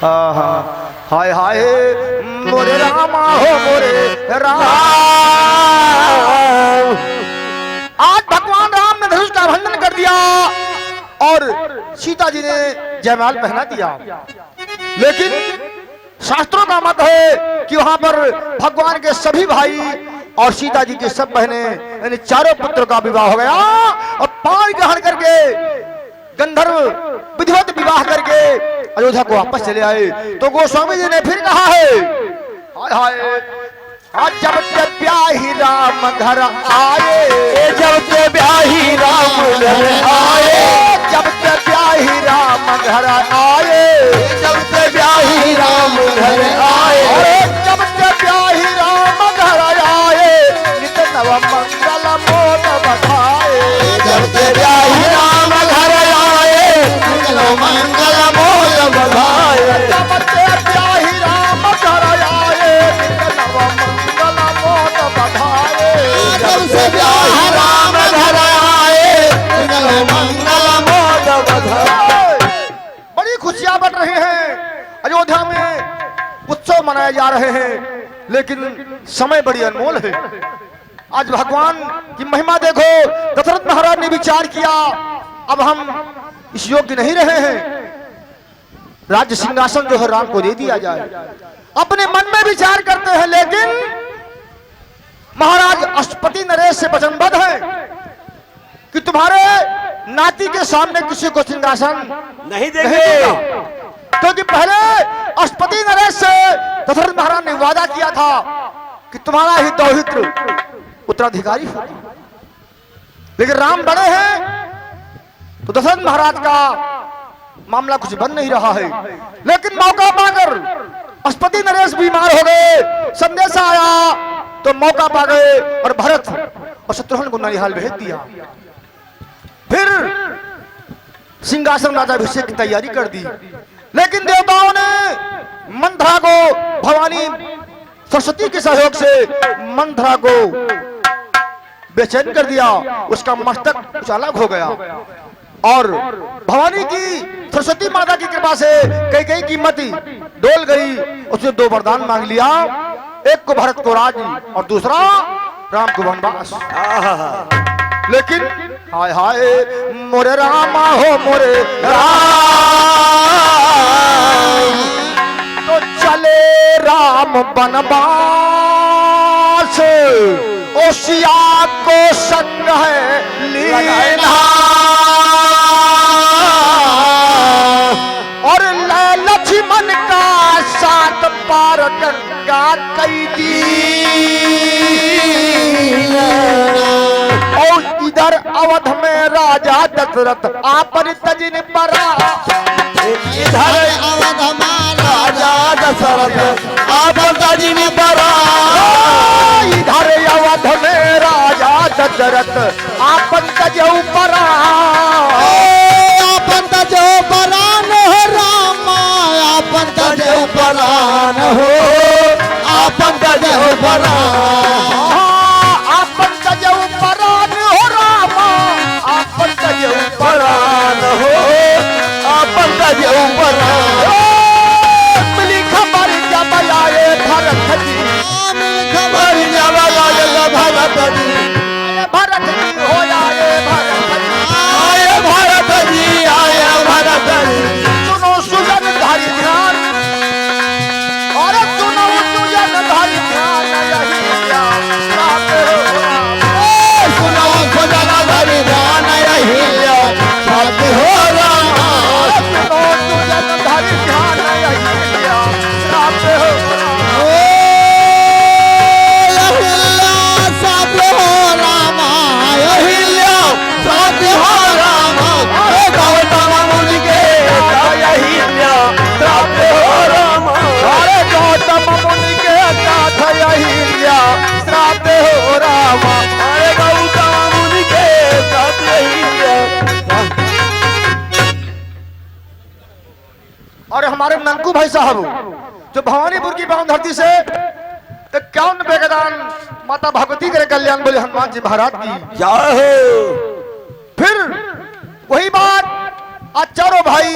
हाँ हाँ हाय हाय मोरे रामा हो मोरे राम। आज भगवान राम ने धनुष का बंधन कर दिया और सीता जी ने जयमाल पहना दिया। लेकिन शास्त्रों का मत है कि वहां पर भगवान के सभी भाई और सीता जी की सब बहनें यानी चारों पुत्रों का विवाह हो गया और पाण ग्रहण करके गंधर्व विधिवत विवाह करके अयोध्या को वापस चले आए। तो गोस्वामी जी ने फिर कहा है हाय हाय आज जब ते ब्याही राम घर आए, जब ते ब्याही राम घर आए, जब ते ब्याही राम घर आए, जब ते ब्याही राम घर आए, अरे जब ते ब्याही राम घर आए, नित नव मंगल मोद बधाए। जब ते ब्याही राम घर आए, मंगल मोद बधाए। जब ते ब्याही राम घर आए, नित नव मंगल मोद बधाए। जब से ब्याही राम घर आए, मंगल मोद बधाए। बड़ी खुशियां बढ़ रही हैं अयोध्या में, उत्सव मनाए जा रहे हैं, लेकिन समय बड़ी अनमोल है। आज भगवान की महिमा देखो। दशरथ महाराज ने विचार किया अब हम इस योग्य नहीं रहे हैं, राज्य सिंहासन जो है राम को दे दिया जाए। अपने मन में विचार करते हैं, लेकिन महाराज अष्टपति नरेश से वचनबद्ध है कि तुम्हारे नाती के सामने किसी को सिंहासन नहीं नहीं देंगे। देगा। क्योंकि पहले अष्टपति नरेश से दशरथ महाराज ने वादा किया था कि तुम्हारा ही दौहित्र उत्तराधिकारी होगा, लेकिन राम बड़े हैं तो दशरथ महाराज का मामला कुछ बन नहीं रहा है। लेकिन मौका पाकर अष्टपति नरेश बीमार हो गए, संदेशा आया तो मौका पा गए और भरत और शत्रुघ्न को ननिहाल भेज दिया। फिर सिंहासन राजाभिषेक की तैयारी कर दी, लेकिन देवताओं ने मंथरा को, भवानी सरस्वती के सहयोग से मंथरा को बेचैन कर दिया, उसका मस्तक कुछ अलग हो गया और भवानी की सरस्वती माता की कृपा से कई की मति डोल गई। उसने 2 वरदान मांग लिया, एक को भरत को राज और दूसरा राम को वनवास। लेकिन हाय हाय मोरे रामा हो मोरे राम, तो चले राम बनवास, ओसिया को संग है लेना और लक्ष्मण का साथ पार गंगा कैदी। और इधर अवध में राजा दशरथ आपन तजिन परा, इधर अवध में राजा दशरथ आपन तजिन परा, इधर अवध में राजा दशरथ आपन तजौ परा, आपन तजौ परान हो रामा, आपन तजौ परान हो, आपन तजौ परान, आपन तजौ परान हो रामा, आपन तजौ परान हो, आपन तजौ परान। मिली खबर जब आए भरत जी, खबर जब आए भरत जी, भरत जी हो आए भरत जी, आए भरत जी, आए भरत जी। सुनो सुजन धारी ध्यान, और सुनो सुजन धारी ध्यान, यही क्या रात हो राम। सुनो सुजन धरि ध्यान, यही बात हो राम। सुनो सुजन धारी ध्यान, यही क्या रात हो राम। साथ हो राम, यही साथ हो राम। गौतम मुनि के यही साथ हो राम, अरे गौतम मुनि के साथ यही श्राप हो राम। अरे गौतम मुनि के साथ यही। और हमारे नंकू भाई साहब जो भवानीपुर की पावन धरती से 51 बेगदान माता भगवती के कल्याण बोले हनुमान जी महाराज की। जय हो। फिर वही बात, आज चारों भाई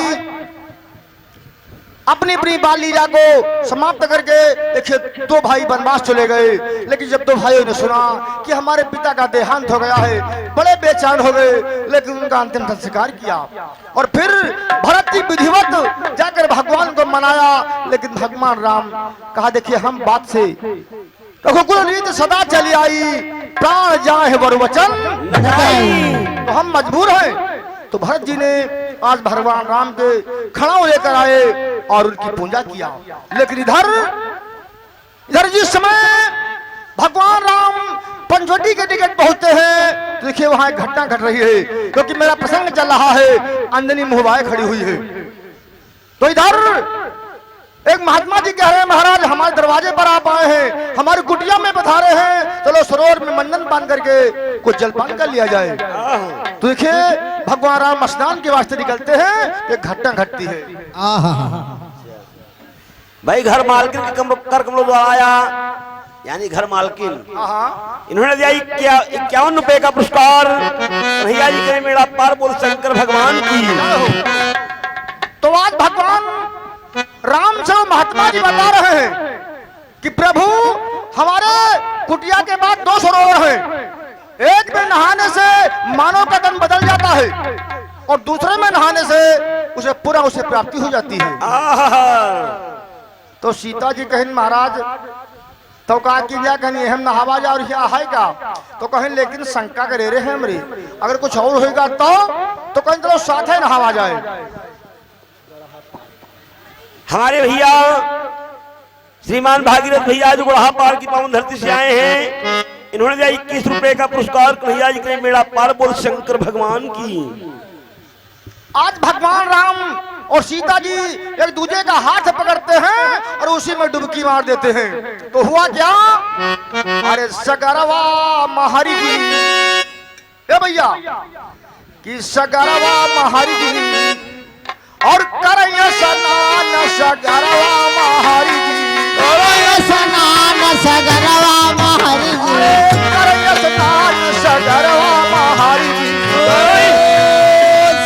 अपनी अपनी बाल लीला को समाप्त करके देखिए 2 भाई वनवास चले गए। लेकिन जब 2 भाइयों ने सुना कि हमारे पिता का देहांत हो गया है, बड़े बेचैन हो गए, लेकिन उनका अंतिम संस्कार किया। और फिर भरत जी विधिवत जाकर भगवान को मनाया, लेकिन भगवान राम कहा देखिए हम बात से रघुकुल रीत सदा चली आई, प्राण जाए वर वचन तो हम मजबूर हैं। तो भरत जी ने आज भगवान राम के खड़ाऊ लेकर आए और उनकी पूजा किया। लेकिन इधर जिस समय भगवान राम पंचवटी के टिकट पहुंचते हैं तो देखिए वहां एक घटना घट रही है, क्योंकि मेरा प्रसंग चल रहा है, अंजनी मुहबाए खड़ी हुई है। तो इधर एक महात्मा जी कह रहे हैं महाराज हमारे दरवाजे पर आप आए हैं, हमारी कुटिया में पधारे हैं, चलो सरोवर में मंडन बांध करके कुछ जलपान कर लिया जाए। तो देखिए भगवान राम स्नान के वास्ते निकलते हैं, एक घटना घटती है। भाई घर मालकिन के कर कमलों द्वारा आया, यानी घर मालकिन, इन्होंने दिया 51 रुपए का पुरस्कार। कन्हैया जी के मेरा पार बोल शंकर भगवान की। तो आज भगवान राम से महात्मा जी बता रहे हैं कि प्रभु हमारे कुटिया के बाद 2 सरोवर हैं, एक में नहाने से मानव का तन बदल जाता है और दूसरे में नहाने से उसे प्राप्ति हो जाती है। तो सीता जी कहें महाराज तो कहा कि जा कहीं हम नहावा जा और यहाँ है का, तो कहें लेकिन शंका करे रहे हमरे, अगर कुछ और होगा तो कहीं चलो साथ है नहावा जाए। हमारे भैया श्रीमान भागीरथ भैया जो गुड़हा पार की पावन धरती से आए हैं, इन्होंने दिया 21 रुपए का पुरस्कार कन्हैया जी के मेरा पार बोल शंकर भगवान की। आज भगवान राम और सीता जी एक दूसरे का हाथ पकड़ते हैं और उसी में डुबकी मार देते हैं। तो हुआ क्या, अरे सगरवा महारी जी, ए भैया कि सगरवा महारी जी और करैया स्नान सगरवा महारी जी, करैया स्नान सगरवा महारी जी, करैया स्नान सगरवा महारी जी,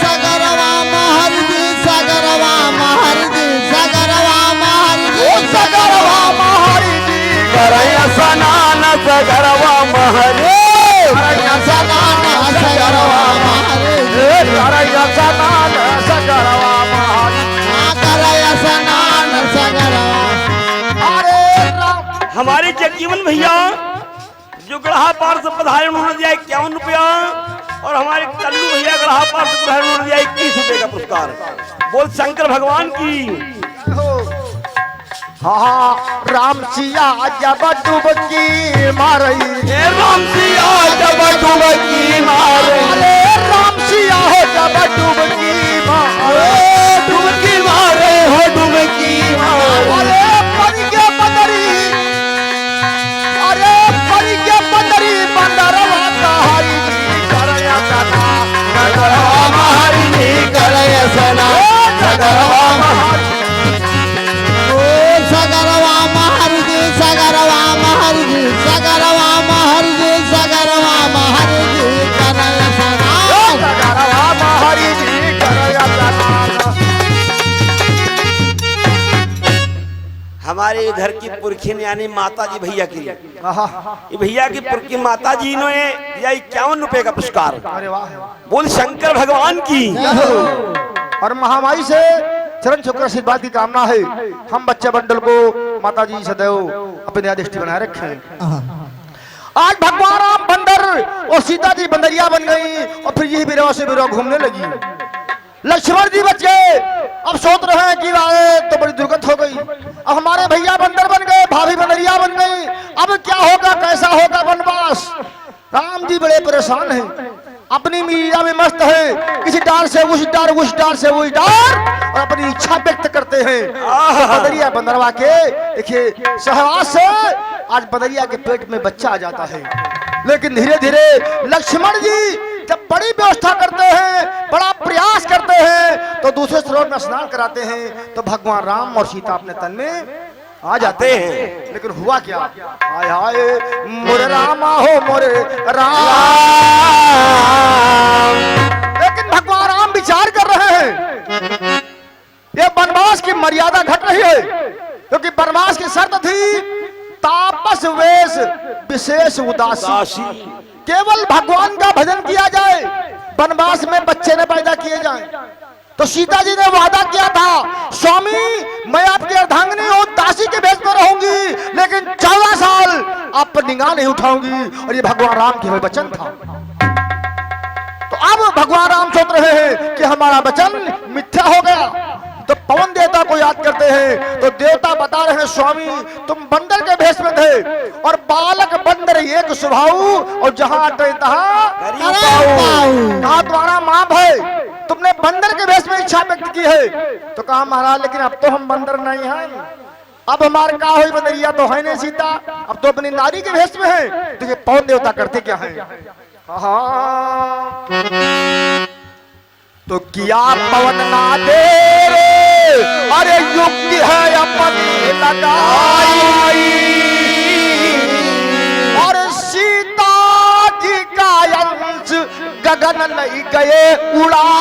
सगरवा महारी जी, सगरवा महारी जी, सगरवा महारी जी, सगरवा महारी जी, करैया स्नान सगरवा महारी, करैया स्नान सगरवा महारी जी, करैया स्नान सगरवा महारी, करैया स्नान सगरवा। अरे राम हमारे जगजीवन भैया जो गढ़हा पार से पधारे उन्होंने दिया 51 रुपया, और हमारे कल्लू भैया गढ़हा पार से पधारे उन्होंने दिया 21 रुपए का पुरस्कार। बोल शंकर भगवान की। हाँ राम सिया जब डुबकी मारई, राम सिया जब डुबकी मारे, अरे राम सिया हो जब डुबकी मारे, डुबकी मारे हो डुबकी मारे, अरे परी के बंदरी, अरे परी के बंदरी बंदरवा कहाई जी, करैया स्नान सगरवा महारी जी, करैया स्नान सगरवा महारी, सगरवा महारी जी, सगरवा महारी जी, सगरवा महारी जी, सगरवा महारी जी, करैया स्नान सगरवा महारी जी, करैया स्नान। हमारे घर की पुरखिन यानी माता जी भैया की, आहा, ये भैया की पुरखी माता जी इन्होंने दिया 51 रुपए का पुरस्कार। अरे वाह, बोल शंकर भगवान की। और महामाई से चरण छुकर आशीर्वाद की कामना है, हम बच्चे बंडल को माता जी सदैव अपने आदिष्टि बनाए रखें। आज भगवान राम बंदर और सीता जी बंदरिया बन गई और फिर यही बिरवा से बिरवा घूमने लगी। लक्ष्मण जी बच्चे अब सोच रहे हैं कि आए तो बड़ी दुर्गत हो गई, अब हमारे भैया बंदर बन गए, भाभी बंदरिया बन गई, अब क्या होगा, कैसा होगा वनवास। राम जी बड़े परेशान हैं, अपनी मीरा में मस्त है, किसी डार से उस डार, उस डार से उस डार, और अपनी इच्छा व्यक्त करते हैं। तो बदरिया बंदरवा के देखिए सहवास से आज बदरिया के पेट में बच्चा आ जाता है। लेकिन धीरे धीरे लक्ष्मण जी जब बड़ी व्यवस्था करते हैं, बड़ा प्रयास करते हैं, तो दूसरे सरोवर में स्नान कराते हैं, तो भगवान राम और सीता अपने तन में आ जाते हैं। लेकिन हुआ क्या, हाय हाय मोरे रामा हो मोरे राम, लेकिन भगवान राम विचार कर रहे हैं, ये वनवास की मर्यादा घट रही है, क्योंकि वनवास की शर्त थी तापस वेश विशेष उदासी, केवल भगवान का भजन किया जाए, वनवास में बच्चे न पैदा किए जाएं। तो सीता जी ने वादा किया था, स्वामी मैं आपकी अर्धांगिनी हूं, दासी के भेष में रहूंगी, लेकिन 14 साल आप पर निगाह नहीं उठाऊंगी, और ये भगवान राम के वचन था। तो अब भगवान राम सोच रहे हैं कि हमारा वचन मिथ्या हो गया, तो पवन देवता को याद करते हैं, तो देवता बता रहे हैं स्वामी तुम बंदर के भेष में थे, और बालक बंदर एक स्वभाव, और जहां अटे तहां कहा तुम्हारा माप है, तुमने बंदर के भेष में इच्छा व्यक्त की है। तो कहा महाराज लेकिन अब तो हम बंदर नहीं हैं, अब हमारे का हुई बंदरिया तो है नहीं सीता, अब तो अपनी नारी के भेष में है। तो ये पवन देवता करते क्या है, तो किया पवन ना दे रे, अरे युक्ति है अपनी लगाई, और सीता जी का अंश गगन नहीं गए उड़ाई,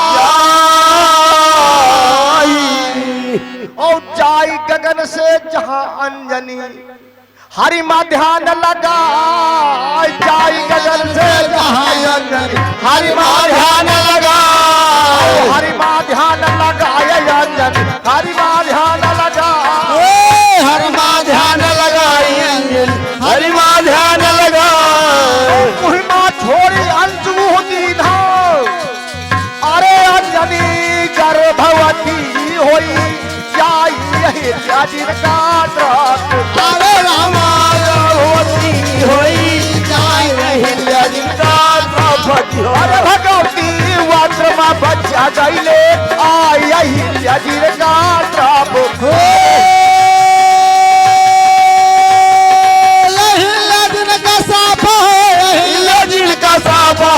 और जाई गगन से जहां अंजनी हरि मां ध्यान लगा, जाई गगन से जहां अंजनी हरि मां ध्यान लगा, हरि मां ध्यान लगाए अंजनी, हरि मां ध्यान लगा, हरि मां ध्यान लगाई अंजनी, अहिल्या जिनका त्रास अरे रामा होती होई जाय अहिल्या जिनका द्रौपदी हो अरे भगवती वात्र में बच्चा गईले आई अहिल्या जिनका त्राप हो अहिल्या जिनका साफ हो अहिल्या जिनका साफ हो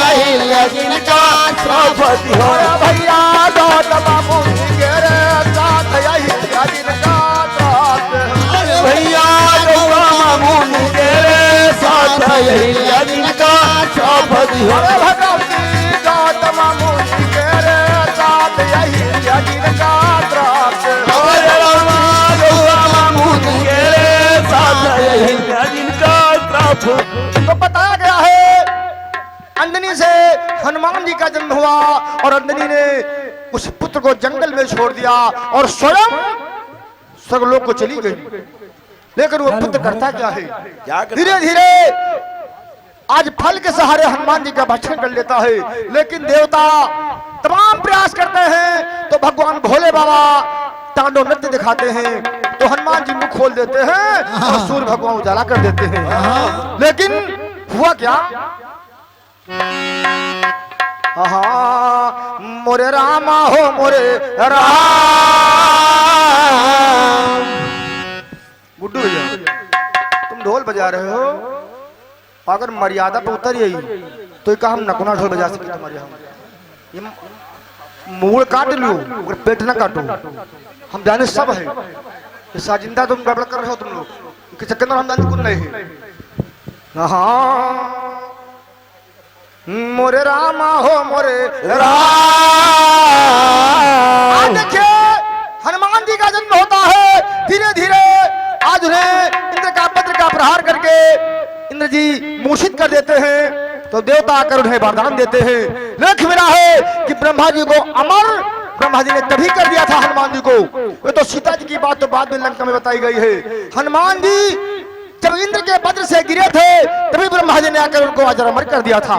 अहिल्या जिनका द्रौपदी हो अरे भैया गौतम मुनि के रे साथ अहिल्या जिनका त्राप भैया गौतम मुनि तेरे साथ अहिल्या जिनका द्रौपदी हो अरे भगवती गौतम मुनि के रे साथ अहिल्या जिनका त्राप अरे रामा गौतम मुनि तेरे साथ अहिल्या जिनका द्रौपदी तो बताया गया है अंजनी से हनुमान जी का जन्म हुआ और अंजनी ने उस पुत्र को जंगल में छोड़ दिया और स्वयं स्वर्गलोक को चली गई। लेकिन वो पुत्र करता क्या है, क्या करता? धीरे धीरे आज फल के सहारे हनुमान जी का भक्षण कर लेता है। लेकिन देवता तमाम प्रयास करते हैं तो भगवान भोले बाबा तांडव नृत्य दिखाते हैं तो हनुमान जी मुख खोल देते हैं और सूर्य भगवान उजाला कर देते हैं। लेकिन हुआ क्या, मोरे रामा हो मोरे राम। गुड्डू भैया तुम ढोल बजा रहे हो, अगर मर्यादा पे उतर यही तो क्या हम नकुना ढोल बजा सके तुम्हारे यहाँ? ये मूल काट लो मगर पेट ना काटो, हम जाने सब है। ये साजिंदा तुम गड़बड़ कर रहे हो तुम लोग, इनके चक्कर में हम जाने कुछ नहीं है। हाँ मोरे रामा हो मोरे राम। देखिए हनुमान जी का जन्म होता है, धीरे धीरे आज उन्हें इंद्र का पत्र का प्रहार करके इंद्र जी मूर्छित कर देते हैं तो देवता आकर उन्हें वरदान देते हैं। लेख मिला है कि ब्रह्मा जी को अमर ब्रह्मा जी ने तभी कर दिया था हनुमान जी को। ये तो सीता जी की बात तो बाद में लंका में बताई गई है। हनुमान जी जब इंद्र के वज्र से गिरे थे तभी ब्रह्मा जी ने आकर उनको अजर अमर कर दिया था,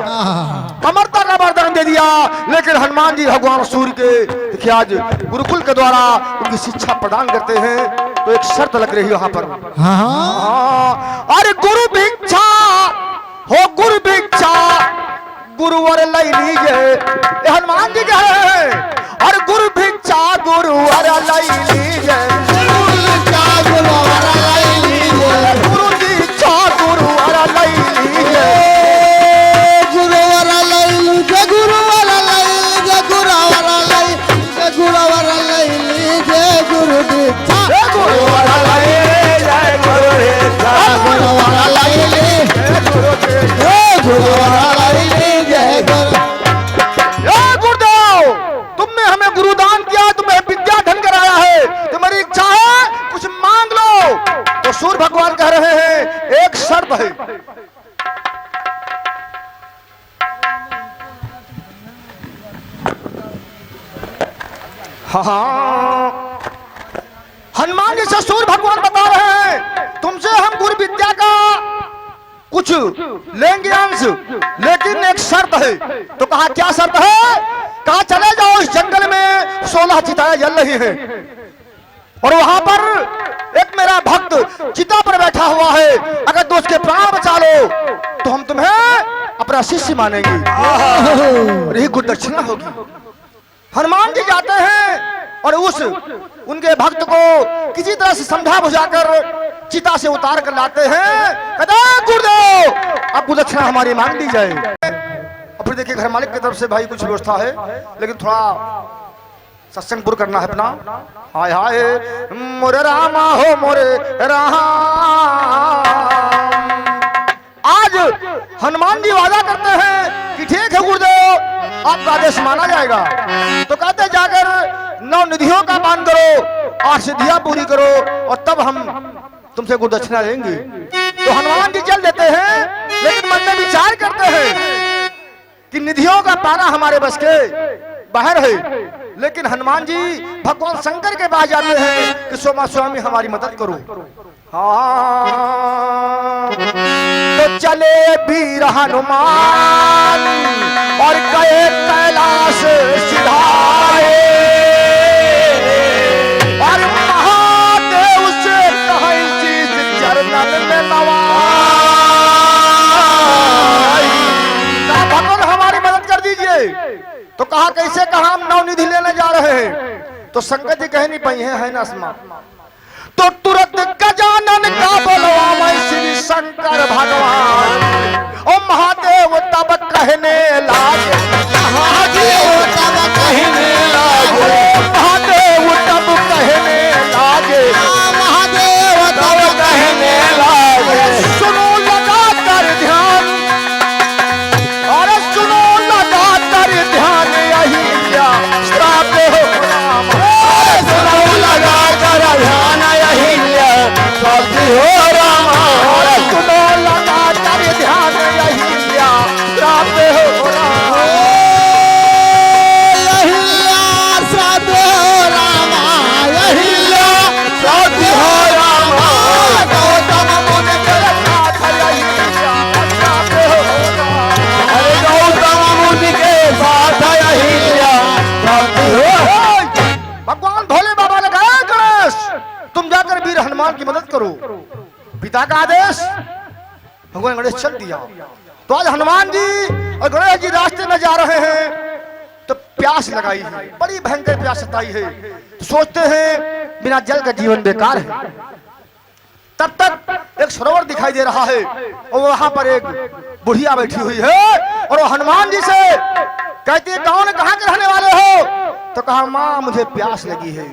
अमरता का वरदान दे दिया। लेकिन हनुमान जी भगवान सूर्य के देखिए आज गुरुकुल के द्वारा उनकी शिक्षा प्रदान करते हैं तो एक शर्त लग रही है वहां पर। अरे गुरु भिक्षा हो गुरु भिक्षा गुरुवर ले लीजिए, ये हनुमान जी कह रहे हैं। अरे गुरु भिक्षा गुरुवर ले लीजिए, गुरु दीक्षा गुरुवर ले लीजिए, गुरुवर ले लीजिए, गुरुवर ले लीजिए, गुरुवर ले लीजिए, गुरुवर ले लीजिए, गुरु दीक्षा गुरुवर ले जय गुरु दीक्षा गुरुवर ले लीजिए, गुरुवर ले लीजिए, गुरुदेव तुमने हमें गुरुदान किया, तुम्हें विद्या धन कराया है, तुम्हारी इच्छा है कुछ मांग लो। तो सूर्य भगवान कह रहे हैं एक शर्त है। हाँ हनुमान जी से सूर्य भगवान बता रहे हैं तुमसे हम गुरु विद्या का कुछ लेंगे अंश, लेकिन एक शर्त है। तो कहा क्या शर्त है? कहा चले जाओ इस जंगल में 16 चिताएं जल रही हैं और वहां पर एक मेरा भक्त चिता पर बैठा हुआ है, अगर तो उसके प्राण बचा लो तो हम तुम्हें अपना शिष्य मानेंगे और यही गुरु दक्षिणा होगी। हनुमान जी जाते हैं और उस उनके भक्त को किसी तरह से समझा बुझाकर चिता से उतार कर लाते हैं। कहते हैं गुरुदेव अब गुरु दक्षिणा हमारी मांग दी जाए। और फिर देखिए घर मालिक की तरफ से भाई कुछ व्यवस्था है, लेकिन थोड़ा सत्संग पूर्ण करना है अपना। हाय हाय मोरे रामा हो मोरे राम। आज हनुमान जी वादा करते हैं कि ठीक है गुरुदेव आपका आदेश माना जाएगा। तो कहते जाकर 9 निधियों का पान करो, 8 सिद्धियां पूरी करो और तब हम तुमसे गुरु दक्षिणा लेंगे। तो हनुमान जी चल देते हैं, लेकिन मन में विचार करते हैं कि निधियों का पाना हमारे बस के बाहर है। लेकिन हनुमान जी भगवान शंकर के पास जाते हैं कि सोमा स्वामी हमारी मदद करो। हाँ तो चले वीर हनुमान और गए कैलाश सिधारे और महादेव रहे हैं तो शंकर जी कह नहीं पाई है ना आसमां। तो तुरंत गजानन का बोलवा मैं श्री शंकर भगवान ओ महादेव तब कहने लागे, महादेव तब कहने लागे, महादेव तब कहने लागे, महादेव तब कहने लागे। सुनो लगा कर ध्यान, अरे सुनो लगा कर ध्यान यही क्या श्राप हो राम, सुनो लगा कर ध्यान यही श्राप हो राम, सुनो लगा कर ध्यान यही क्या श्राप हो राम, यही श्राप हो राम, यही श्राप हो राम। गौतम मुनि के साथ यही क्या श्राप हो राम। अरे गौतम मुनि के साथ यही श्राप हो। भगवान भोले बाबा ने कहा गणेश तुम जाकर वीर हनुमान की मदद करो। पिता का आदेश भगवान गणेश चल दिया। तो आज हनुमान जी और गणेश जी रास्ते में जा रहे हैं तो प्यास लगाई है, बड़ी भयंकर प्यास सताई है। तो सोचते हैं बिना जल का जीवन बेकार है। तब तक एक सरोवर दिखाई दे रहा है और वहां पर एक बुढ़िया बैठी हुई है और वो हनुमान जी से कहती है कौन कहाँ के रहने वाले हो? तो कहा माँ मुझे प्यास लगी है।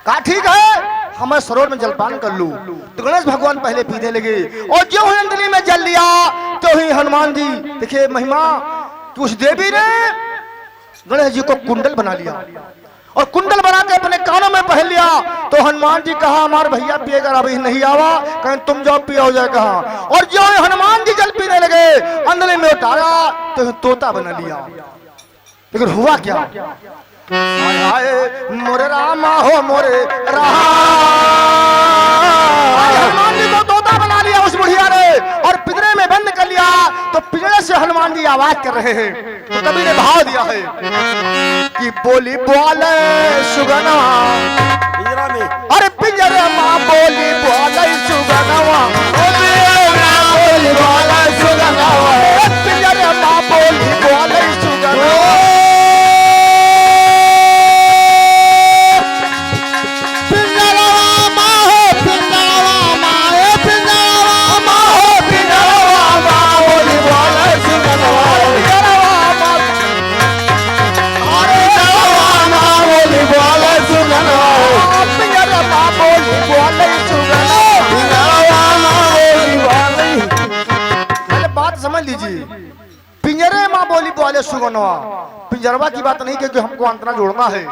कहा ठीक है हमें सरोवर में जलपान कर लूं। तो गणेश भगवान पहले पीने लगे और जो ही अंजलि में जल लिया तो ही हनुमान जी देखिए महिमा कि उस देवी ने गणेश जी को कुंडल बना लिया और कुंडल बना के अपने कानों में पहन लिया। तो हनुमान जी कहा हमारे भैया पिएगा अभी नहीं आवा, कहीं तुम जाओ पिया हो जाए कहा। और जो ही हनुमान जी जल पीने लगे अंजलि में उतारा तो तोता बना लिया। लेकिन हुआ क्या? हाय हाय मोरे रामा हो मोरे राम, हनुमान जी को तोता बना लिया उस बुढ़िया ने और पिंजरे में बंद कर लिया। तो पिंजरे से हनुमान जी आवाज कर रहे हैं। तो कवि ने भाव दिया है कि बोली बोले सुगना, पिंजरा में अरे पिंजरे माँ बोली बोले सुगनवा, बोली बोला सुगना, पिंजरे माँ बोली बोले सुगनवा, पिंजरे माँ बोली बोले सुगनवा। पिंजरवा की बात नहीं क्योंकि हमको अंतना जोड़ना है।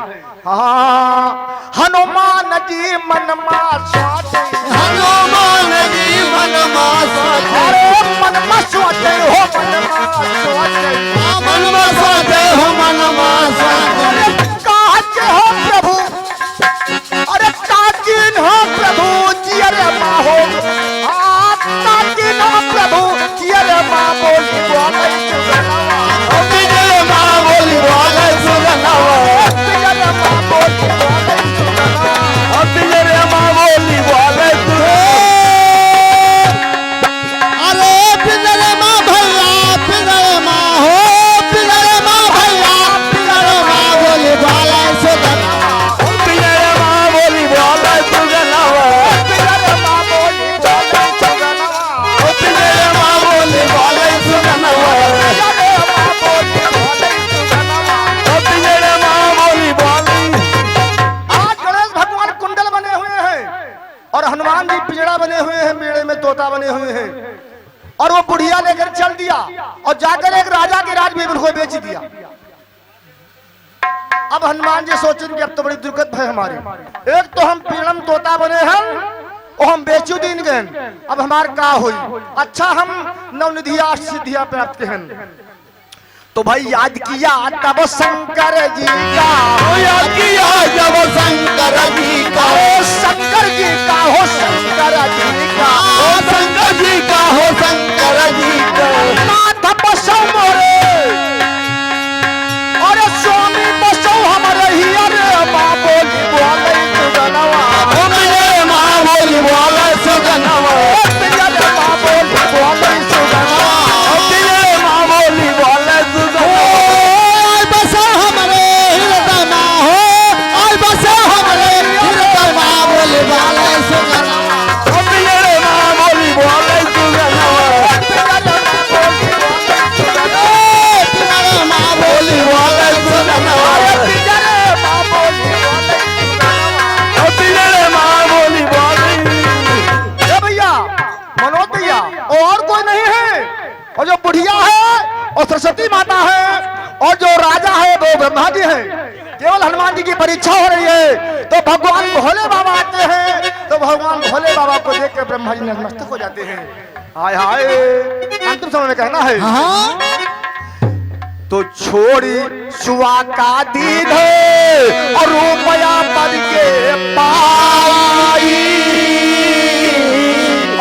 हाँ हनुमान जी मन मा सोचे, हनुमान जी मन मा सोचे, अरे मन मा सोचे हो मन मा सोचे, मन मा सोचे हो मन मा सोचे। काचे हो प्रभु, अरे काचिन हो प्रभु जियरे माँ हो, काचिन हो प्रभु जियरे माँ बोली बोले सुगनवा, पिंजरे माँ बोली बोले सुगनवा, पिंजरे माँ बोली बोले सुगनवा, पिंजरे माँ बोली बोले सुगनवा। अरे पिंजरे माँ भैया, पिंजरे माँ हो, पिंजरे माँ भैया, पिंजरे माँ बोली बोले सुगनवा, पिंजरे माँ बोली बोले सुगनवा, पिंजरे माँ बोली बोले सुगनवा, पिंजरे माँ बोली बोले सुगनवा, पिंजरे माँ बोली बोले सुगनवा। पिंजरे माँ बोली बोले। आज गणेश भगवान कुंडल बने हुए हैं और हनुमान जी पिंजड़ा बने हुए हैं, पिंजड़े में तोता बने हुए हैं। और वो बुढ़िया लेकर चल दिया और जाकर एक राजा के राज में उनको बेच दिया। अब हनुमान जी सोचेंगे अब तो बड़ी दुर्गत है हमारी, एक तो हम पिंजड़म तोता बने हैं और हम बेचू दिन गए, अब हमार का हुई। अच्छा हम नवनिधिया सिद्धिया प्राप्त हैं। तो भाई याद किया तब शंकर जी का, याद किया जब शंकर जी का, शंकर जी का हो शंकर जी का, शंकर जी का हो शंकर जी का। नाथ बसो मोरे, अरे स्वामी बसो हमारे ही, अरे माँ बोली बोले सुगनवा, पिंजरे माँ बोली बोले सुगनवा, पिंजरे माँ बोली बोले सुगनवा, पिंजरे माँ बोली बोले सुगनवा। बसो हमारे हृदय में हो, ब्रह्मा जी हैं, केवल हनुमान जी की परीक्षा हो रही है तो भगवान भोले बाबा आते हैं। तो भगवान भोले बाबा को देख कर ब्रह्मा जी नतमस्तक हो जाते हैं। हाय हाय, अंतिम समय में कहना है तो छोड़ी सुआ का दीध और रुपया पद के पाई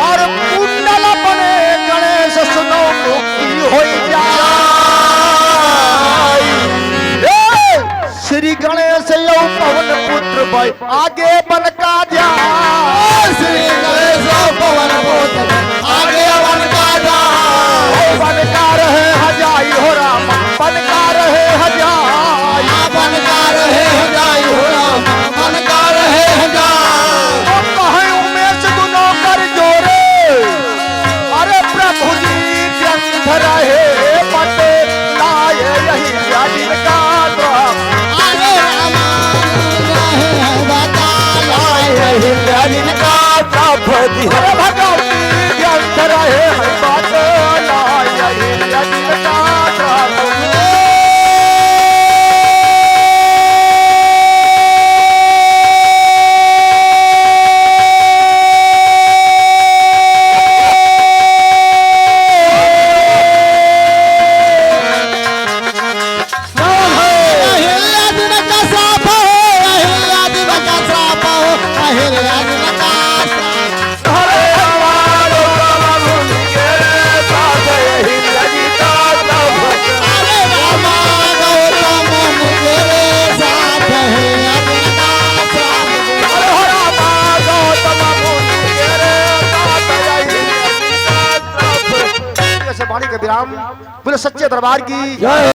और कुंडल बने गणेश सुनो मुक्ति हो जाए। श्री गणेश लो पवन पुत्र भाई आगे बन का जा, श्री गणेश पवन पुत्र आगे बन का जा, बनका रहे हजाई हो राम, बनका रहे हजाई, बनका रहे हजाई हो राम, बनका रहे हजाई। तो कहे उमेश दुनो कर जोरे, अरे प्रभु जी ग्रंथ रहे पट लाए यही जाजिन का द्वार। अरे रामा रहे बता लाए जाजिन का द्वार। अरे भगवती ग्रंथ रहे पट लाए यही जाजिन का द्वार। वाणी का विराम बोले सच्चे दरबार की।